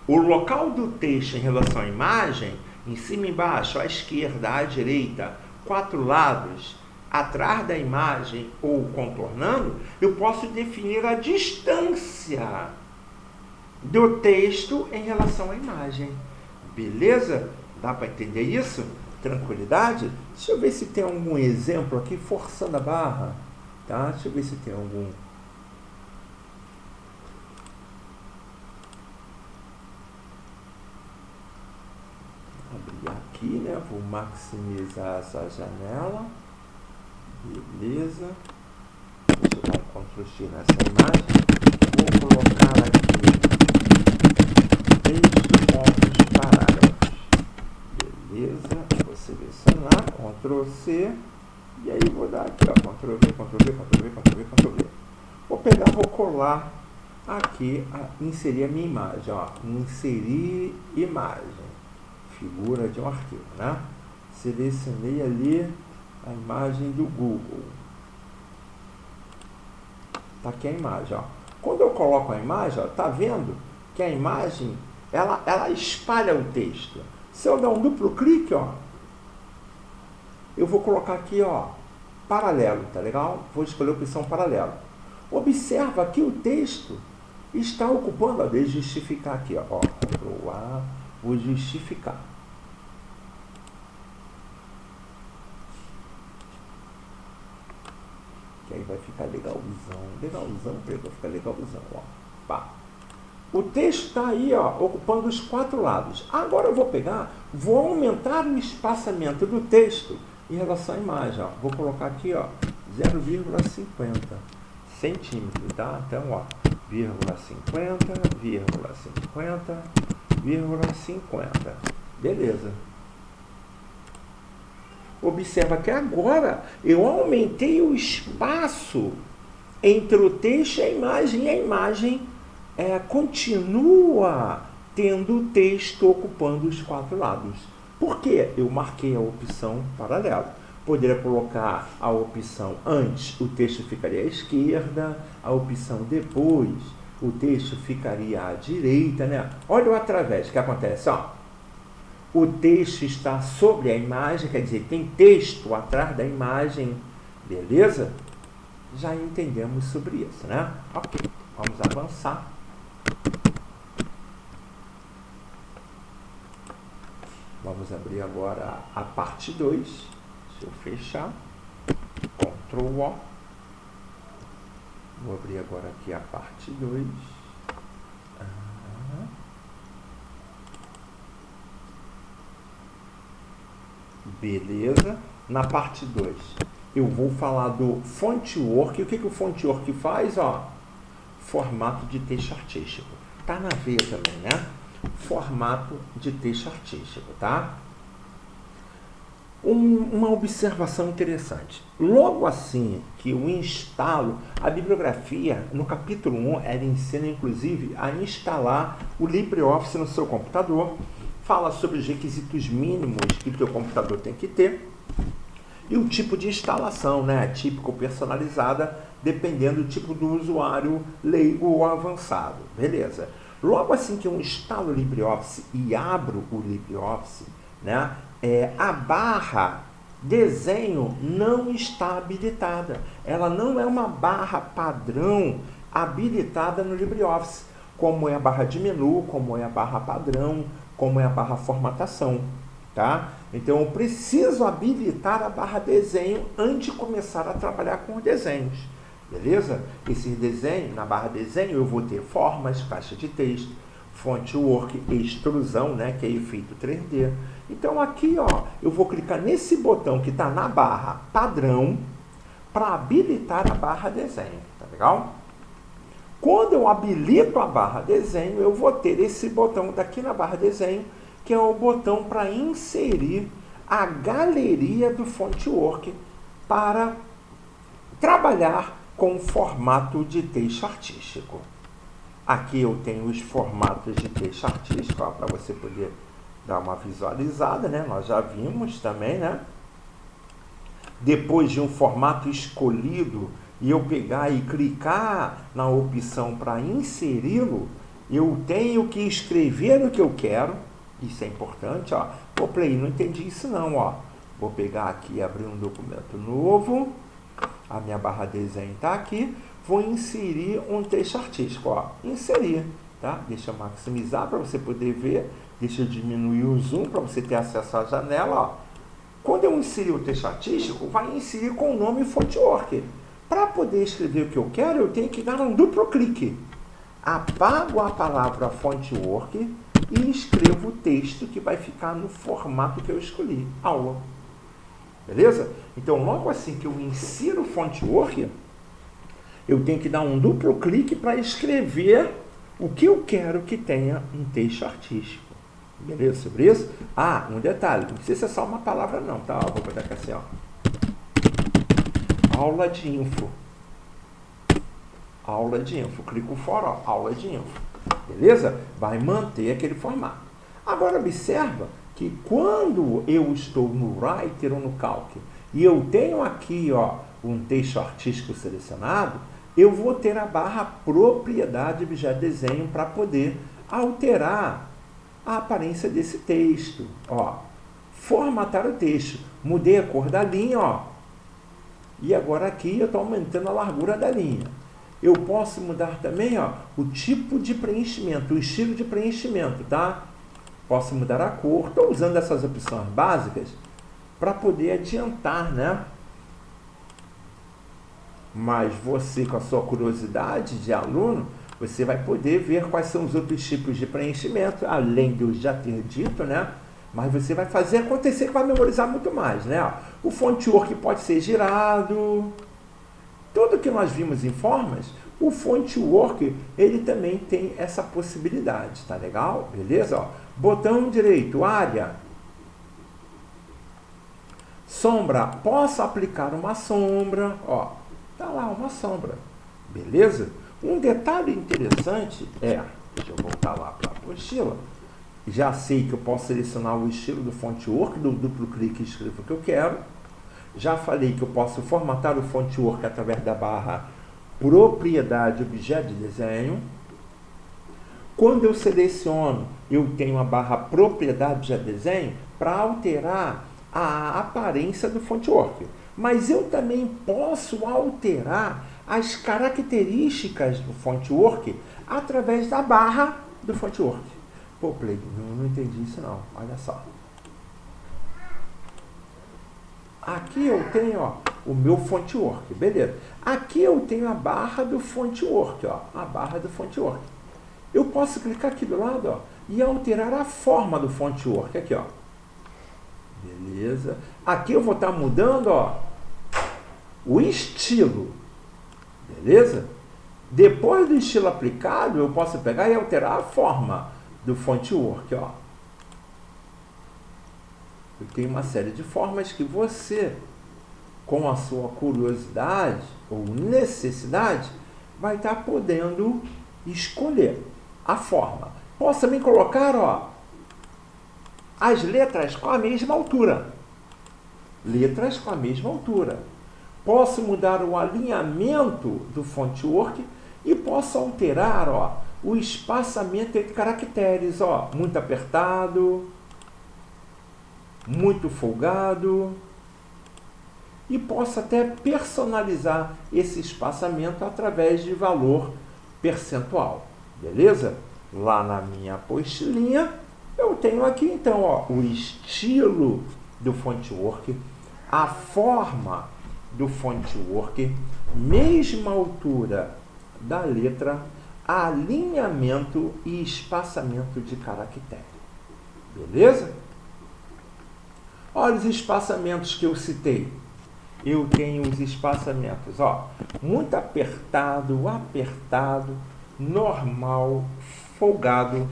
o local do texto em relação à imagem, em cima e embaixo, à esquerda, à direita, 4 lados, atrás da imagem ou contornando, eu posso definir a distância do texto em relação à imagem. Beleza? Dá para entender isso? Tranquilidade? Deixa eu ver se tem algum exemplo aqui, forçando a barra. Tá? Deixa eu ver se tem algum. Abrir aqui, né? Vou maximizar essa janela. Beleza. Deixa eu dar um Ctrl X nessa imagem. Vou colocar aqui 3 pontos parágrafos. Beleza. Vou selecionar, Ctrl C. E aí vou dar aqui, ó, Ctrl V, Ctrl V, Ctrl V, Ctrl V, Ctrl V. Vou pegar, vou colar aqui, inserir a minha imagem, ó. Inserir imagem. Figura de um arquivo, né? Selecionei ali a imagem do Google. Tá aqui a imagem, ó. Quando eu coloco a imagem, ó, tá vendo que a imagem, ela espalha o texto. Se eu dar um duplo clique, ó, eu vou colocar aqui, ó, paralelo, tá legal? Vou escolher a opção paralelo. Observa que o texto está ocupando, ó, deixa eu justificar aqui, ó, Ctrl A, vou justificar. Que aí vai ficar legalzão, vai ficar legalzão, ó. Pá. O texto está aí, ó, ocupando os 4 lados. Agora eu vou pegar, vou aumentar o espaçamento do texto em relação à imagem, ó. Vou colocar aqui, ó, 0,50 centímetros, tá? Então, ó, 0,50. Beleza. Observa que agora eu aumentei o espaço entre o texto e a imagem continua tendo o texto ocupando os 4 lados. Por quê? Eu marquei a opção paralela. Poderia colocar a opção antes, o texto ficaria à esquerda, a opção depois, o texto ficaria à direita, né? Olha o através, o que acontece, ó. O texto está sobre a imagem, quer dizer, tem texto atrás da imagem, beleza? Já entendemos sobre isso, né? Ok, vamos avançar. Vamos abrir agora a parte 2. Deixa eu fechar. Ctrl O. Vou abrir agora aqui a parte 2. Beleza. Na parte 2, eu vou falar do Fontwork. O que o Fontwork faz? Ó, formato de texto artístico. Tá na veia também, né? Formato de texto artístico, tá? Uma observação interessante. Logo assim que eu instalo a bibliografia, no capítulo 1, ela ensina inclusive a instalar o LibreOffice no seu computador, fala sobre os requisitos mínimos que o teu computador tem que ter e o tipo de instalação, né? Típico, personalizada, dependendo do tipo do usuário, leigo ou avançado. Beleza. Logo assim que eu instalo o LibreOffice e abro o LibreOffice, né? A barra desenho não está habilitada. Ela não é uma barra padrão habilitada no LibreOffice, como é a barra de menu, como é a barra padrão, como é a barra formatação, tá? Então eu preciso habilitar a barra desenho antes de começar a trabalhar com os desenhos, beleza? Esse desenho, na barra desenho eu vou ter formas, caixa de texto, Fontwork, extrusão, né, que é efeito 3D. Então aqui, ó, eu vou clicar nesse botão que está na barra padrão para habilitar a barra desenho, tá legal? Quando eu habilito a barra desenho, eu vou ter esse botão daqui na barra desenho, que é o botão para inserir a galeria do Fontwork para trabalhar com formato de texto artístico. Aqui eu tenho os formatos de texto artístico, para você poder dar uma visualizada, né? Nós já vimos também, né? Depois de um formato escolhido e eu pegar e clicar na opção para inseri-lo, eu tenho que escrever o que eu quero. Isso é importante, ó. Ô, Play, não entendi isso não, ó. Vou pegar aqui e abrir um documento novo. A minha barra desenho está aqui. Vou inserir um texto artístico, ó. Inserir, tá? Deixa eu maximizar para você poder ver. Deixa eu diminuir o zoom para você ter acesso à janela, ó. Quando eu inserir o texto artístico, vai inserir com o nome Fontwork. Para poder escrever o que eu quero, eu tenho que dar um duplo clique. Apago a palavra Fontwork e escrevo o texto que vai ficar no formato que eu escolhi, aula. Beleza? Então, logo assim que eu insiro o Fontwork, eu tenho que dar um duplo clique para escrever o que eu quero que tenha um texto artístico. Beleza sobre isso? Ah, um detalhe, não precisa ser só uma palavra não, tá? Vou botar aqui assim, ó. Aula de info. Aula de info. Clico fora, ó, aula de info. Beleza? Vai manter aquele formato. Agora, observa que quando eu estou no Writer ou no Calc e eu tenho aqui, ó, um texto artístico selecionado, eu vou ter a barra propriedade objeto desenho para poder alterar a aparência desse texto, ó. Formatar o texto. Mudei a cor da linha, ó. E agora aqui eu estou aumentando a largura da linha. Eu posso mudar também, ó, o tipo de preenchimento, o estilo de preenchimento, tá? Posso mudar a cor. Estou usando essas opções básicas para poder adiantar, né? Mas você, com a sua curiosidade de aluno, você vai poder ver quais são os outros tipos de preenchimento, além de eu já ter dito, né? Mas você vai fazer acontecer que vai memorizar muito mais, né? O Fontwork pode ser girado. Tudo que nós vimos em formas, o Fontwork, ele também tem essa possibilidade, tá legal? Beleza? Ó, botão direito, área. Sombra, posso aplicar uma sombra, ó. Tá lá uma sombra, beleza? Um detalhe interessante é, deixa eu voltar lá para a apostila, já sei que eu posso selecionar o estilo do Fontwork, do duplo clique e escrevo o que eu quero. Já falei que eu posso formatar o Fontwork através da barra propriedade objeto de desenho. Quando eu seleciono, eu tenho a barra propriedade objeto de desenho para alterar a aparência do Fontwork. Mas eu também posso alterar as características do Fontwork através da barra do Fontwork. Pô, Play, não entendi isso não. Olha só. Aqui eu tenho, ó, o meu Fontwork, beleza. Aqui eu tenho a barra do Fontwork, ó, a barra do Fontwork. Eu posso clicar aqui do lado, ó, e alterar a forma do Fontwork, aqui, ó. Beleza. Aqui eu vou estar mudando, ó, o estilo. Beleza? Depois do estilo aplicado, eu posso pegar e alterar a forma do Fontwork, ó. Eu tenho uma série de formas que você, com a sua curiosidade ou necessidade, vai estar podendo escolher a forma. Posso também colocar, ó, as letras com a mesma altura. Letras com a mesma altura. Posso mudar o alinhamento do Fontwork e posso alterar, ó, o espaçamento entre caracteres, ó, muito apertado, muito folgado, e posso até personalizar esse espaçamento através de valor percentual, beleza? Lá na minha apostilinha, eu tenho aqui então, ó, o estilo do Fontwork, a forma do Fontwork, mesma altura da letra, alinhamento e espaçamento de caractere. Beleza? Olha os espaçamentos que eu citei. Eu tenho os espaçamentos, ó, muito apertado, apertado, normal, folgado.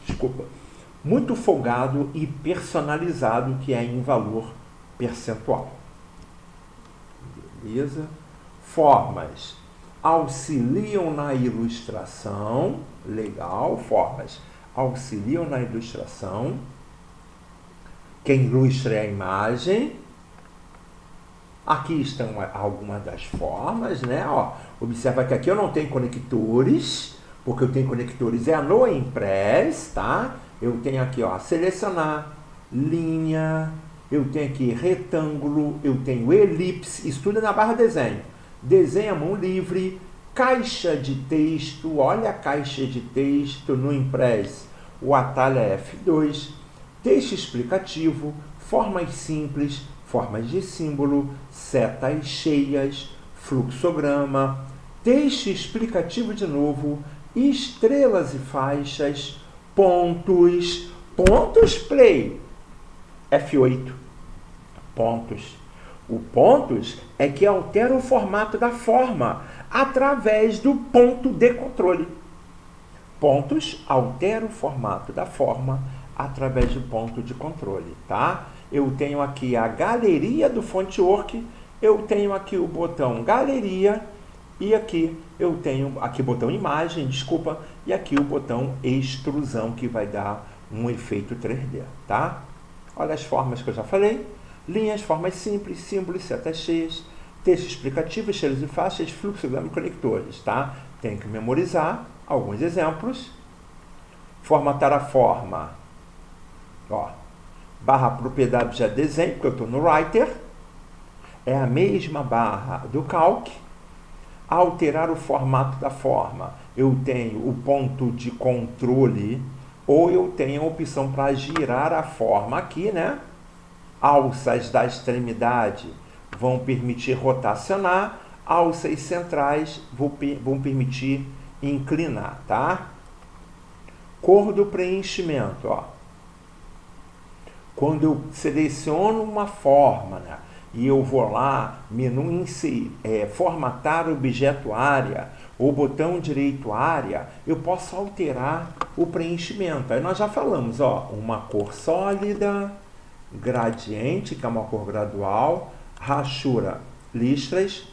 Desculpa. muito folgado e personalizado, que é em valor percentual. Beleza? Formas auxiliam na ilustração. Legal, formas auxiliam na ilustração. Quem ilustra é a imagem. Aqui estão algumas das formas, né? Ó, observa que aqui eu não tenho conectores, porque eu tenho conectores no Impress, tá? Eu tenho aqui, ó, selecionar, linha, eu tenho aqui retângulo, eu tenho elipse, isso tudo é na barra desenho. Desenho à mão livre, caixa de texto, olha a caixa de texto no Impress, o atalho é F2, texto explicativo, formas simples, formas de símbolo, setas cheias, fluxograma, texto explicativo de novo, estrelas e faixas, pontos, play, F8, pontos. O pontos é que altera o formato da forma através do ponto de controle. Pontos altera o formato da forma através do ponto de controle, tá? Eu tenho aqui a galeria do Fontwork, eu tenho aqui o botão galeria e aqui eu tenho aqui o botão imagem, desculpa, e aqui o botão extrusão, que vai dar um efeito 3D, tá? Olha as formas que eu já falei: linhas, formas simples, símbolos, setas cheias, texto explicativo, estrelas e faixas, fluxograma e conectores, tá? Tem que memorizar alguns exemplos. Formatar a forma, ó, barra propriedades de desenho, porque eu estou no Writer, é a mesma barra do Calc. Alterar o formato da forma, eu tenho o ponto de controle, ou eu tenho a opção para girar a forma aqui, né? Alças da extremidade vão permitir rotacionar, alças centrais vão permitir inclinar, tá? Cor do preenchimento, ó. Quando eu seleciono uma forma, né, e eu vou lá, menu inserir, formatar objeto área, ou botão direito área, eu posso alterar o preenchimento. Aí nós já falamos, ó, uma cor sólida, gradiente, que é uma cor gradual, rachura, listras,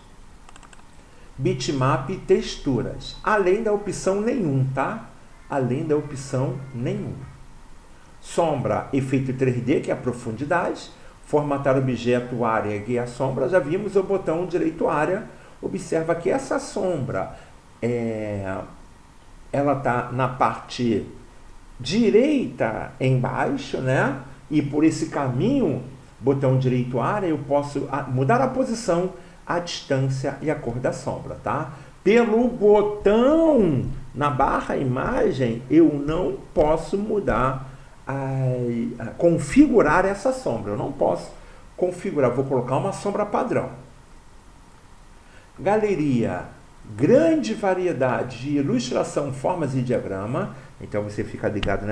bitmap e texturas, além da opção nenhum, tá? Além da opção nenhum. Sombra, efeito 3D, que é a profundidade. Formatar objeto, área, guia sombra. Já vimos o botão direito área. Observa que essa sombra, ela está na parte direita embaixo, né? E por esse caminho, botão direito área, eu posso mudar a posição, a distância e a cor da sombra, tá? Pelo botão na barra imagem, eu não posso mudar, configurar essa sombra. Eu não posso configurar, vou colocar uma sombra padrão. Galeria, grande variedade de ilustração, formas e diagrama. Então você fica ligado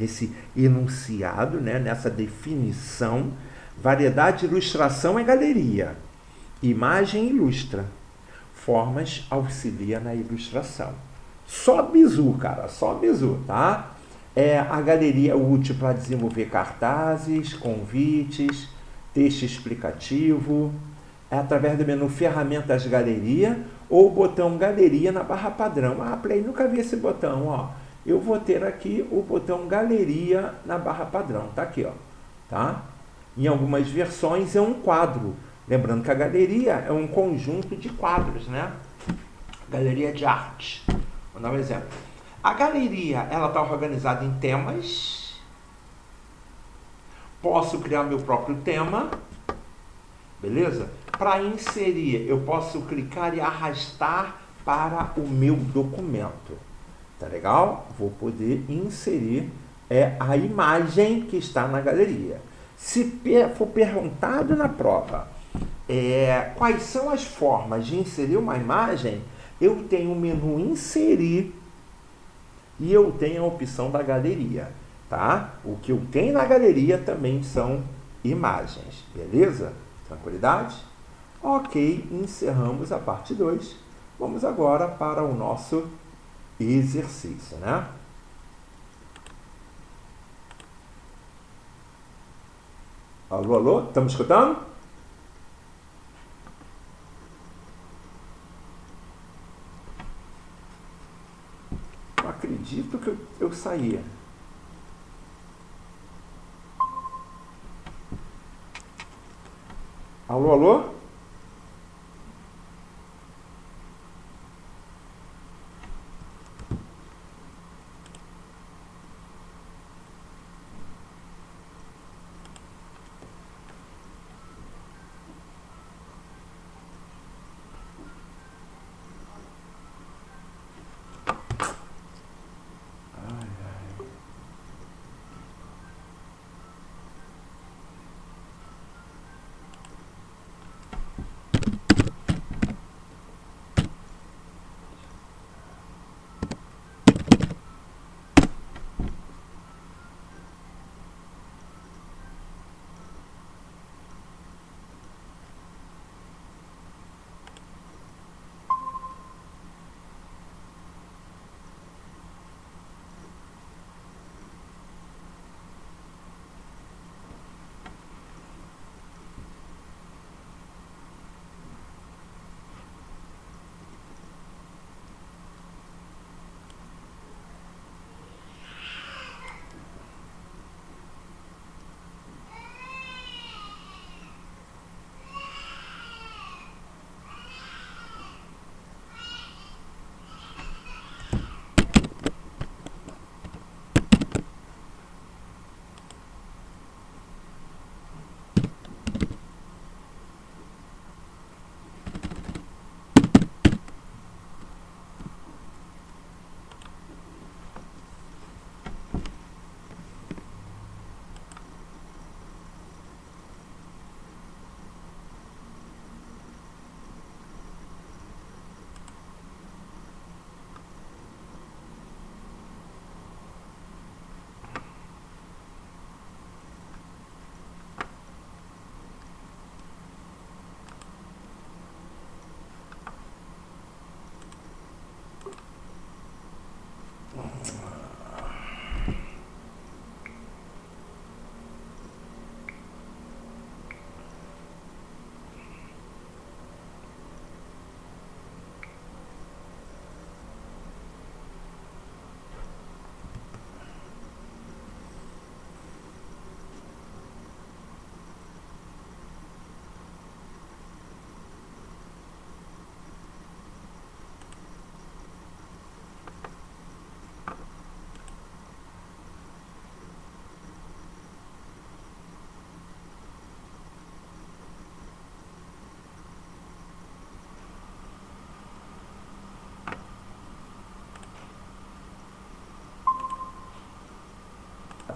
nesse enunciado, né? Nessa definição. Variedade de ilustração é galeria. Imagem ilustra. Formas auxilia na ilustração. Só bizu, cara, só bizu, tá? A galeria é útil para desenvolver cartazes, convites, texto explicativo. É através do menu Ferramentas Galeria ou botão Galeria na barra padrão. Play, nunca vi esse botão, ó. Eu vou ter aqui o botão Galeria na barra padrão, tá aqui, ó, tá? Em algumas versões é um quadro. Lembrando que a galeria é um conjunto de quadros, né? Galeria de arte. Vou dar um exemplo. A galeria, ela está organizada em temas. Posso criar meu próprio tema. Beleza? Para inserir, eu posso clicar e arrastar para o meu documento. Tá legal? Vou poder inserir a imagem que está na galeria. Se for perguntado na prova quais são as formas de inserir uma imagem, eu tenho o menu inserir e eu tenho a opção da galeria, tá? O que eu tenho na galeria também são imagens, beleza? Tranquilidade? Ok, encerramos a parte 2. Vamos agora para o nosso exercício, né? Alô, alô? Estamos escutando? Não acredito que eu saía. Alô, alô?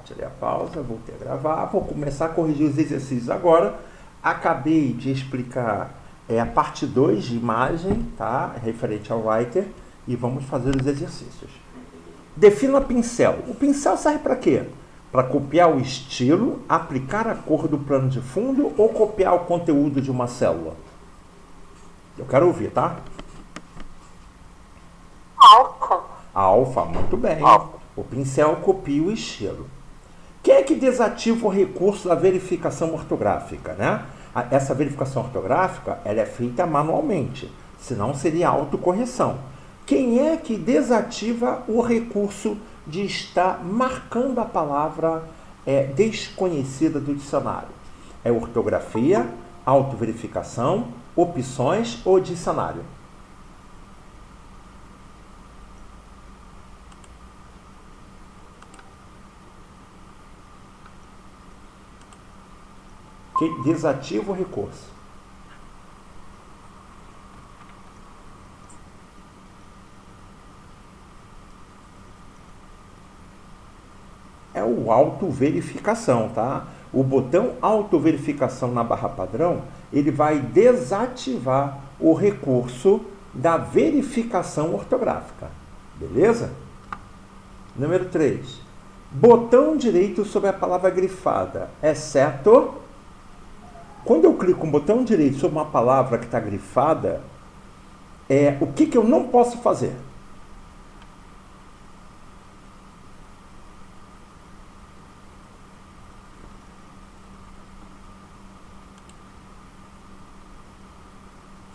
Tirei a pausa, voltei a gravar, vou começar a corrigir os exercícios agora. Acabei de explicar a parte 2 de imagem, tá? Referente ao Writer, e vamos fazer os exercícios. Defina pincel. O pincel serve para quê? Para copiar o estilo, aplicar a cor do plano de fundo ou copiar o conteúdo de uma célula? Eu quero ouvir, tá? Alfa. Alfa, muito bem. O pincel copia o estilo. Quem é que desativa o recurso da verificação ortográfica, né? Essa verificação ortográfica, ela é feita manualmente, senão seria autocorreção. Quem é que desativa o recurso de estar marcando a palavra desconhecida do dicionário? É ortografia, autoverificação, opções ou dicionário? Que desativa o recurso. É o autoverificação, tá? O botão autoverificação na barra padrão, ele vai desativar o recurso da verificação ortográfica. Beleza? Número 3. Botão direito sobre a palavra grifada, exceto... Quando eu clico com o botão direito sobre uma palavra que está grifada, o que eu não posso fazer?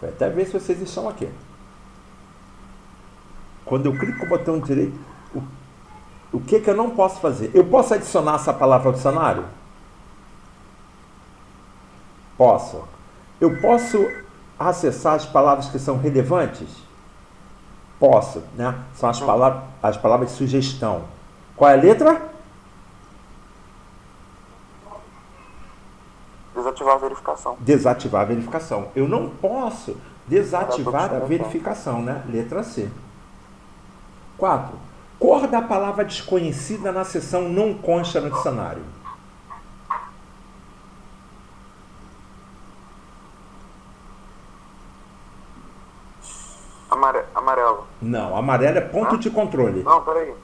Vou até ver se vocês estão aqui. Quando eu clico no botão direito, o que eu não posso fazer? Eu posso adicionar essa palavra ao dicionário? Posso. Eu posso acessar as palavras que são relevantes? Posso, né? São as palavras de sugestão. Qual é a letra? Desativar a verificação. Desativar a verificação. Eu não posso desativar a verificação, né? Letra C. 4. Cor da palavra desconhecida na seção não consta no dicionário. Amarelo. Não, amarelo é ponto de controle. Não, peraí.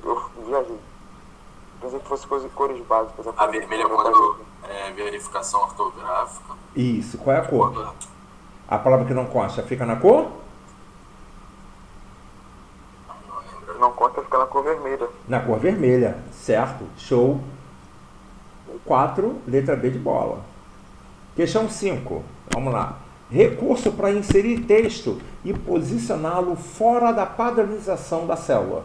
Eu viajei. Pensei que fosse cores básicas. A vermelha é quando é verificação ortográfica. Isso, qual é a cor? A palavra que não consta fica na cor? Não consta, fica na cor vermelha. Na cor vermelha, certo? Show. 4, letra B de bola. Questão 5, vamos lá. Recurso para inserir texto e posicioná-lo fora da padronização da célula.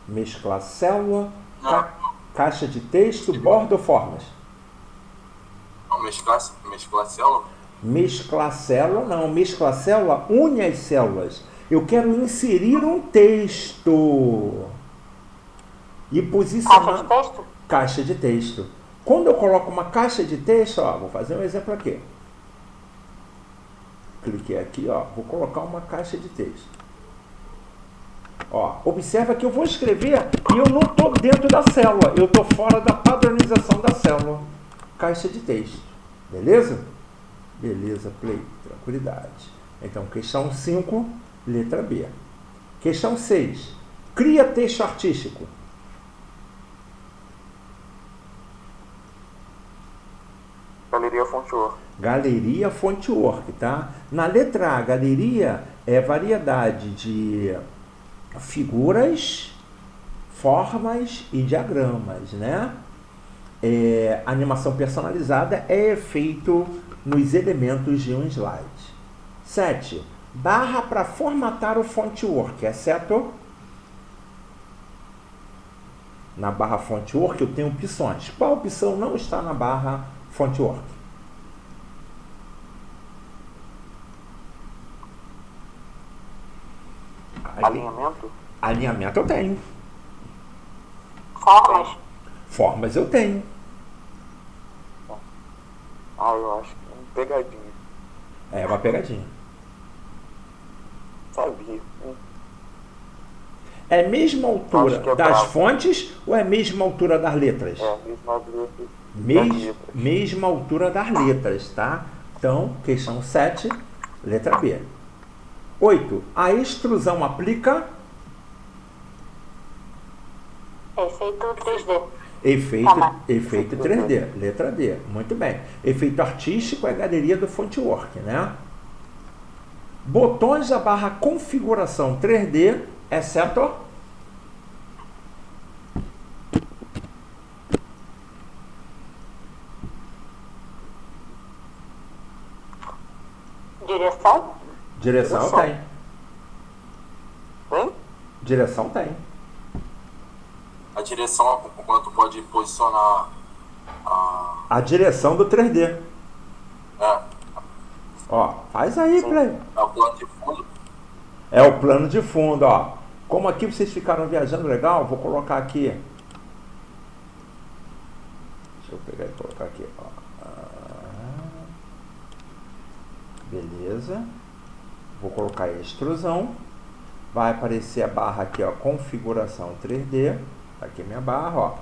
Mesclar célula, caixa de texto, borda ou formas? Não, mesclar célula? Mesclar célula, não. Mesclar célula une as células. Eu quero inserir um texto. E posicionar... Caixa de texto? Caixa de texto. Quando eu coloco uma caixa de texto, ó, vou fazer um exemplo aqui. Cliquei aqui, ó, vou colocar uma caixa de texto. Ó, observa que eu vou escrever e eu não estou dentro da célula, eu estou fora da padronização da célula. Caixa de texto. Beleza? Beleza, play. Tranquilidade. Então, questão 5, letra B. Questão 6. Cria texto artístico. Galeria Fontework. Galeria Fontework, tá? Na letra A, galeria é variedade de figuras, formas e diagramas, né? Animação personalizada é efeito nos elementos de um slide. 7. Barra para formatar o Fontework, exceto na barra Fontework eu tenho opções. Qual opção não está na barra Fontework? Alinhamento? Alinhamento eu tenho. Formas? Formas eu tenho. Eu acho que é uma pegadinha. É uma pegadinha. Sabia. É a mesma altura Acho que é das bravo. fontes ou é a mesma altura das letras? É, mesma altura das letras. Mesma altura das letras, tá? Então, questão 7, letra B. 8. A extrusão aplica Efeito 3D. efeito 3D, letra D. Muito bem. Efeito artístico é a galeria do Fontework, né? Botões da barra configuração 3D, exceto Direção? direção tem. Tem? Direção tem. A direção, quanto pode posicionar A direção do 3D. é, Ó, faz aí, Play. é o plano de fundo. É o plano de fundo, ó. Como aqui vocês ficaram viajando legal, vou colocar aqui. Deixa eu pegar e colocar aqui, ó. Beleza. Vou colocar a extrusão. Vai aparecer a barra aqui, ó, configuração 3D. Tá aqui minha barra, ó.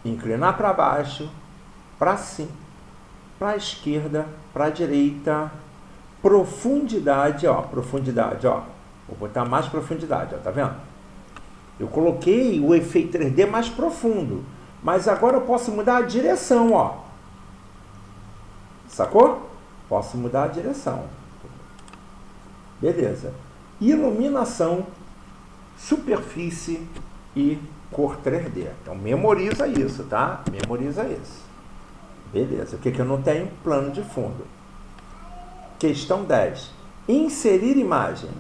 Inclinar para baixo, para cima, para a esquerda, para a direita. Profundidade, ó, profundidade, ó. Vou botar mais profundidade, ó, tá vendo? Eu coloquei o efeito 3D mais profundo, mas agora eu posso mudar a direção, ó. Sacou? Posso mudar a direção. Beleza. Iluminação, superfície e cor 3D. Então memoriza isso, tá? Memoriza isso. Beleza. O que eu não tenho? Plano de fundo. Questão 10. Inserir imagem.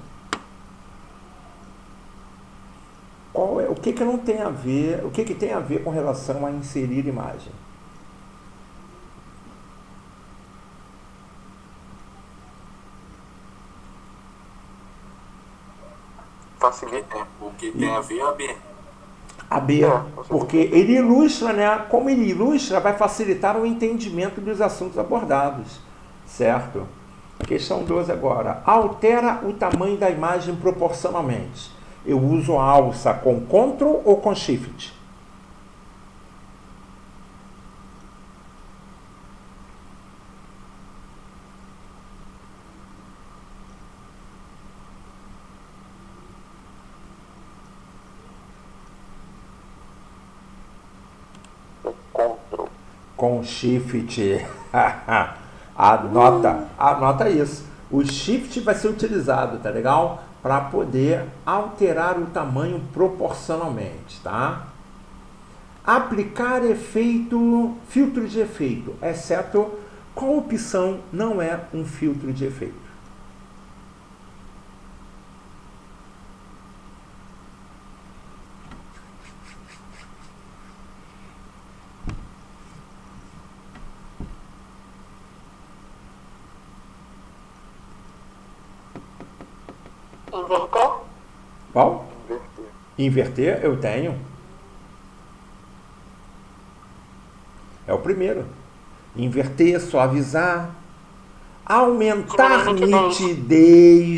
O que não tem a ver? O que tem a ver com relação a inserir imagem? Facilita. O que tem a ver é a B. A B, porque ele ilustra, né? Como ele ilustra, vai facilitar o entendimento dos assuntos abordados, certo? Questão 12 agora. Altera o tamanho da imagem proporcionalmente. Eu uso a alça com Ctrl ou com Shift? Ctrl. Com Shift. Anota isso. O Shift vai ser utilizado, tá legal? Para poder alterar o tamanho proporcionalmente, tá? Aplicar filtro de efeito, exceto qual opção não é um filtro de efeito? Inverter? Qual? Inverter. Inverter, eu tenho. É o primeiro. Inverter, suavizar. Aumentar nitidez.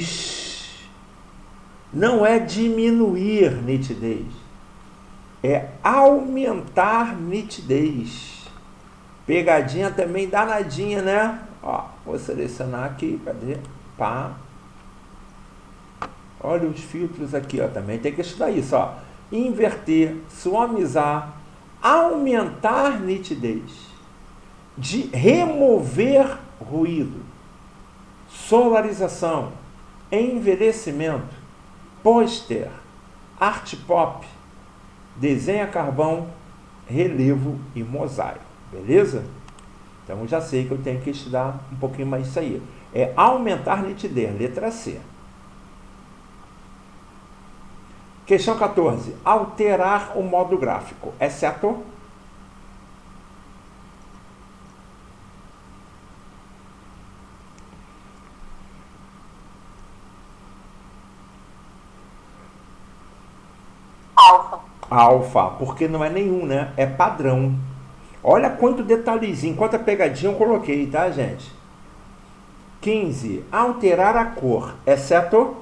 Não é diminuir nitidez. É aumentar nitidez. Pegadinha também danadinha, né? Ó, vou selecionar aqui. Cadê? Pá. Olha os filtros aqui, ó, também tem que estudar isso, ó. Inverter, suavizar, aumentar nitidez, de remover ruído, solarização, envelhecimento, pôster, arte pop, desenho a carvão, relevo e mosaico, beleza? Então já sei que eu tenho que estudar um pouquinho mais isso aí. É aumentar nitidez, letra C. Questão 14. Alterar o modo gráfico, exceto Alfa. alfa, porque não é nenhum, né? É padrão. Olha quanto detalhezinho, quanta pegadinha eu coloquei, tá, gente? 15. Alterar a cor, exceto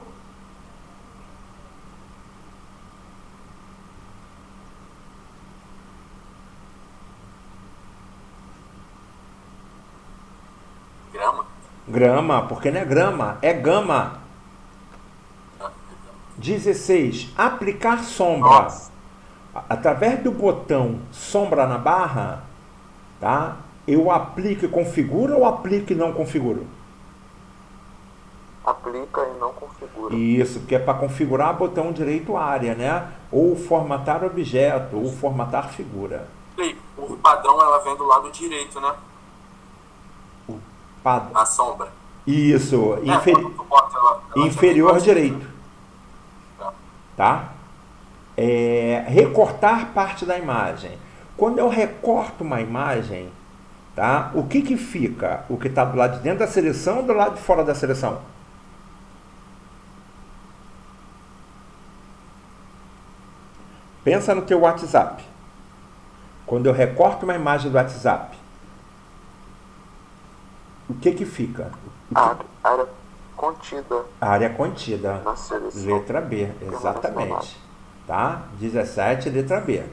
grama, porque não é grama, é gama. 16. Aplicar sombra. Nossa. Através do botão sombra na barra, tá? Eu aplico e configuro ou aplico e não configuro? Aplica e não configura. Isso, porque é para configurar botão direito área, né? Ou formatar objeto, ou formatar figura. O padrão ela vem do lado direito, né? A sombra. Isso, quando tu bota ela inferior vem direito. Tá? Recortar parte da imagem. Quando eu recorto uma imagem, tá? O que fica? O que está do lado de dentro da seleção ou do lado de fora da seleção? Pensa no teu WhatsApp. Quando eu recorto uma imagem do WhatsApp, o que fica? A área contida. A área contida. Na seleção. Letra B, exatamente. Tá? 17, letra B.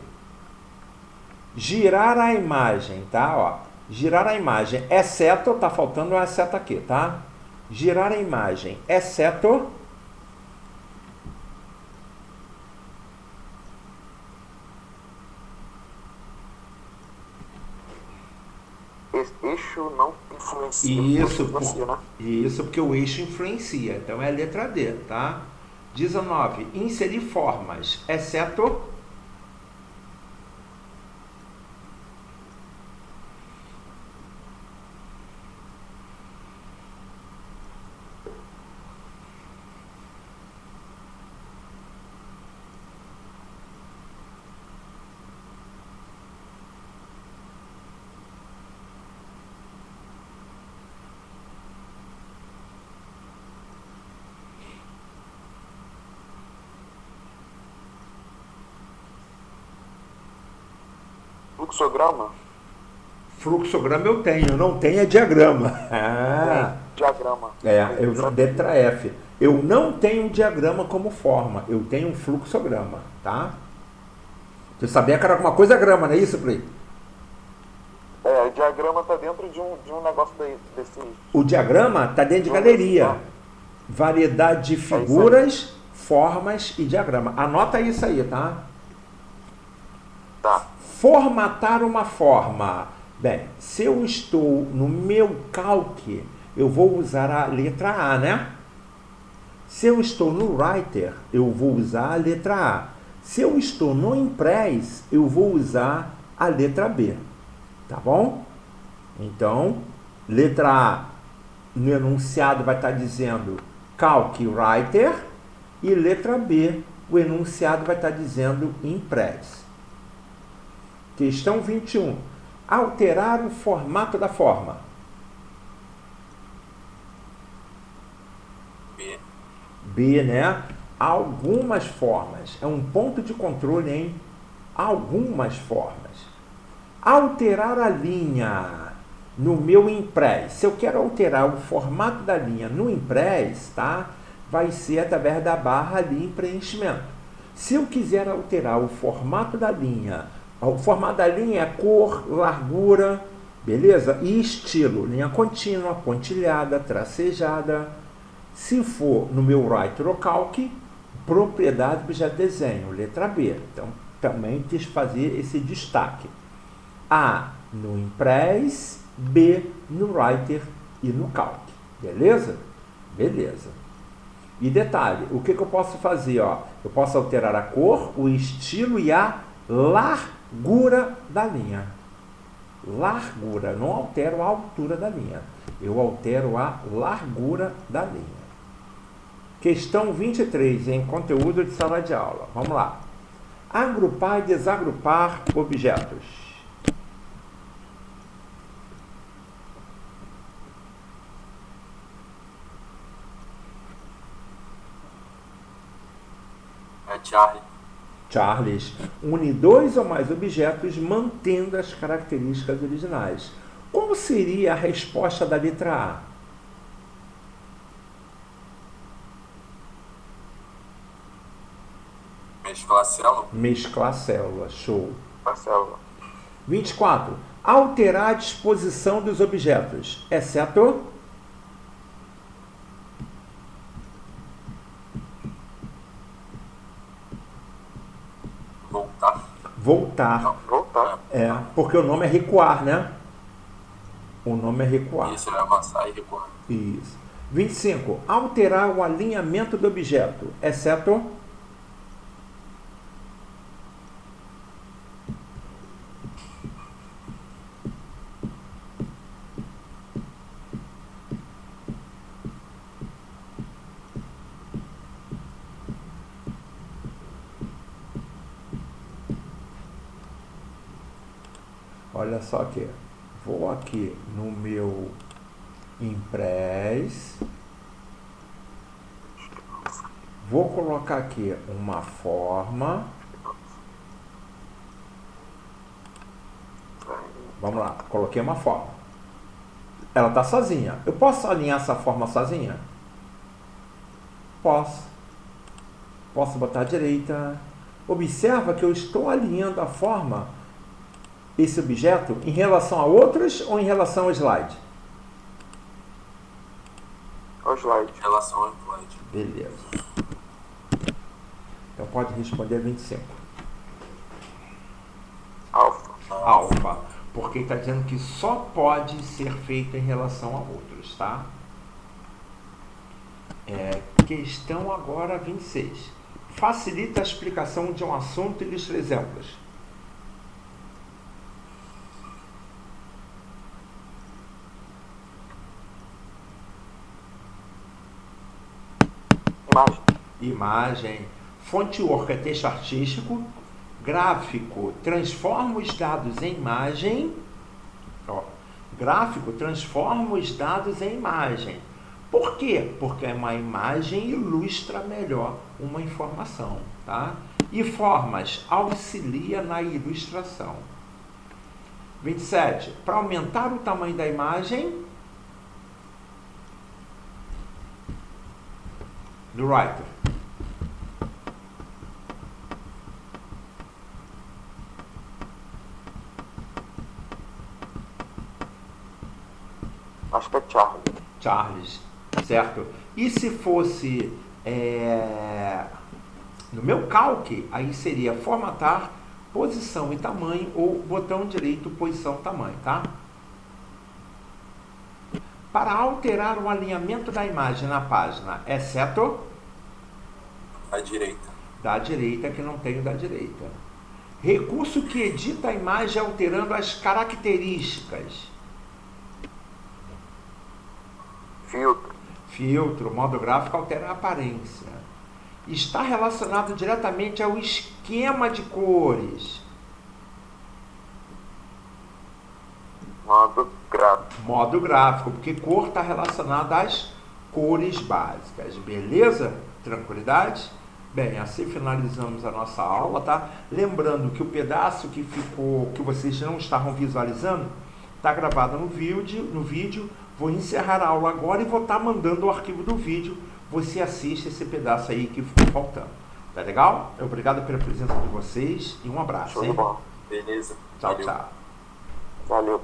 Girar a imagem, tá? Ó, girar a imagem, exceto, tá faltando uma seta aqui, tá? Girar a imagem, exceto eixo não influencia. Isso, porque o eixo influencia. Então é a letra D, tá? 19. Inserir formas, exceto fluxograma? Fluxograma eu tenho, eu não tenho é diagrama. Diagrama. Eu não, letra F. Eu não tenho diagrama como forma, eu tenho um fluxograma, tá? Você sabia que era alguma coisa grama, não é isso, Play? O diagrama está dentro de um negócio desse. O diagrama está dentro de galeria. Variedade de figuras, formas e diagrama. Anota isso aí, tá? Tá. Formatar uma forma. Bem, se eu estou no meu Calc, eu vou usar a letra A, né? Se eu estou no Writer, eu vou usar a letra A. Se eu estou no Impress, eu vou usar a letra B. Tá bom? Então, letra A no enunciado vai estar dizendo Calc Writer e letra B, o enunciado vai estar dizendo Impress. Questão 21. Alterar o formato da forma. B, né? Algumas formas. É um ponto de controle em algumas formas. Alterar a linha no meu Impress. Se eu quero alterar o formato da linha no Impress, tá? Vai ser através da barra ali em preenchimento. Se eu quiser alterar o formato da linha, o formato da linha é cor, largura, beleza? E estilo, linha contínua, pontilhada, tracejada. Se for no meu Writer ou Calc, propriedade objeto desenho, letra B. Então, também quis fazer esse destaque. A no Impress, B no Writer e no Calc. Beleza? Beleza. E detalhe, o que eu posso fazer? Ó? Eu posso alterar a cor, o estilo e a largura da linha. Largura, não altero a altura da linha. Eu altero a largura da linha. Questão 23, em conteúdo de sala de aula. Vamos lá. Agrupar e desagrupar objetos. Charles. Une dois ou mais objetos mantendo as características originais. Como seria a resposta da letra A? Mesclar célula. Mesclar célula. Show. A célula. 24. Alterar a disposição dos objetos, exceto... Voltar. Não, voltar. Porque o nome é recuar, né? O nome é recuar. Isso, é avançar e recuar. Isso. 25. Alterar o alinhamento do objeto, exceto... Olha só aqui, vou aqui no meu Impress, vou colocar aqui uma forma, vamos lá, coloquei uma forma, ela está sozinha, eu posso alinhar essa forma sozinha? Posso botar à direita, observa que eu estou alinhando a forma, esse objeto, em relação a outros ou em relação ao slide? Ao slide. Em relação ao slide. Beleza. Então pode responder 25. Alfa. Porque está dizendo que só pode ser feito em relação a outros, tá? Questão agora 26. Facilita a explicação de um assunto e ilustra exemplos. Imagem. Fonte work é texto artístico. Gráfico transforma os dados em imagem. Gráfico transforma os dados em imagem. Por quê? Porque uma imagem ilustra melhor uma informação, tá? E formas auxilia na ilustração. 27. Para aumentar o tamanho da imagem do writer. Acho que é Charlie. Charles, certo? E se fosse no meu calque, aí seria formatar, posição e tamanho, ou botão direito, posição, tamanho, tá? Para alterar o alinhamento da imagem na página, exceto À direita. da direita, que não tem o da direita. Recurso que edita a imagem alterando as características. Filtro. Filtro, modo gráfico altera a aparência. Está relacionado diretamente ao esquema de cores. Modo gráfico. Modo gráfico, porque cor está relacionada às cores básicas. Beleza? Tranquilidade? Bem, assim finalizamos a nossa aula, tá? Lembrando que o pedaço que ficou, que vocês não estavam visualizando, está gravado no vídeo. Vou encerrar a aula agora e vou estar mandando o arquivo do vídeo. Você assiste esse pedaço aí que ficou faltando. Tá legal? Obrigado pela presença de vocês e um abraço, Show de hein? bola. Beleza. Tchau, Valeu. tchau. Valeu.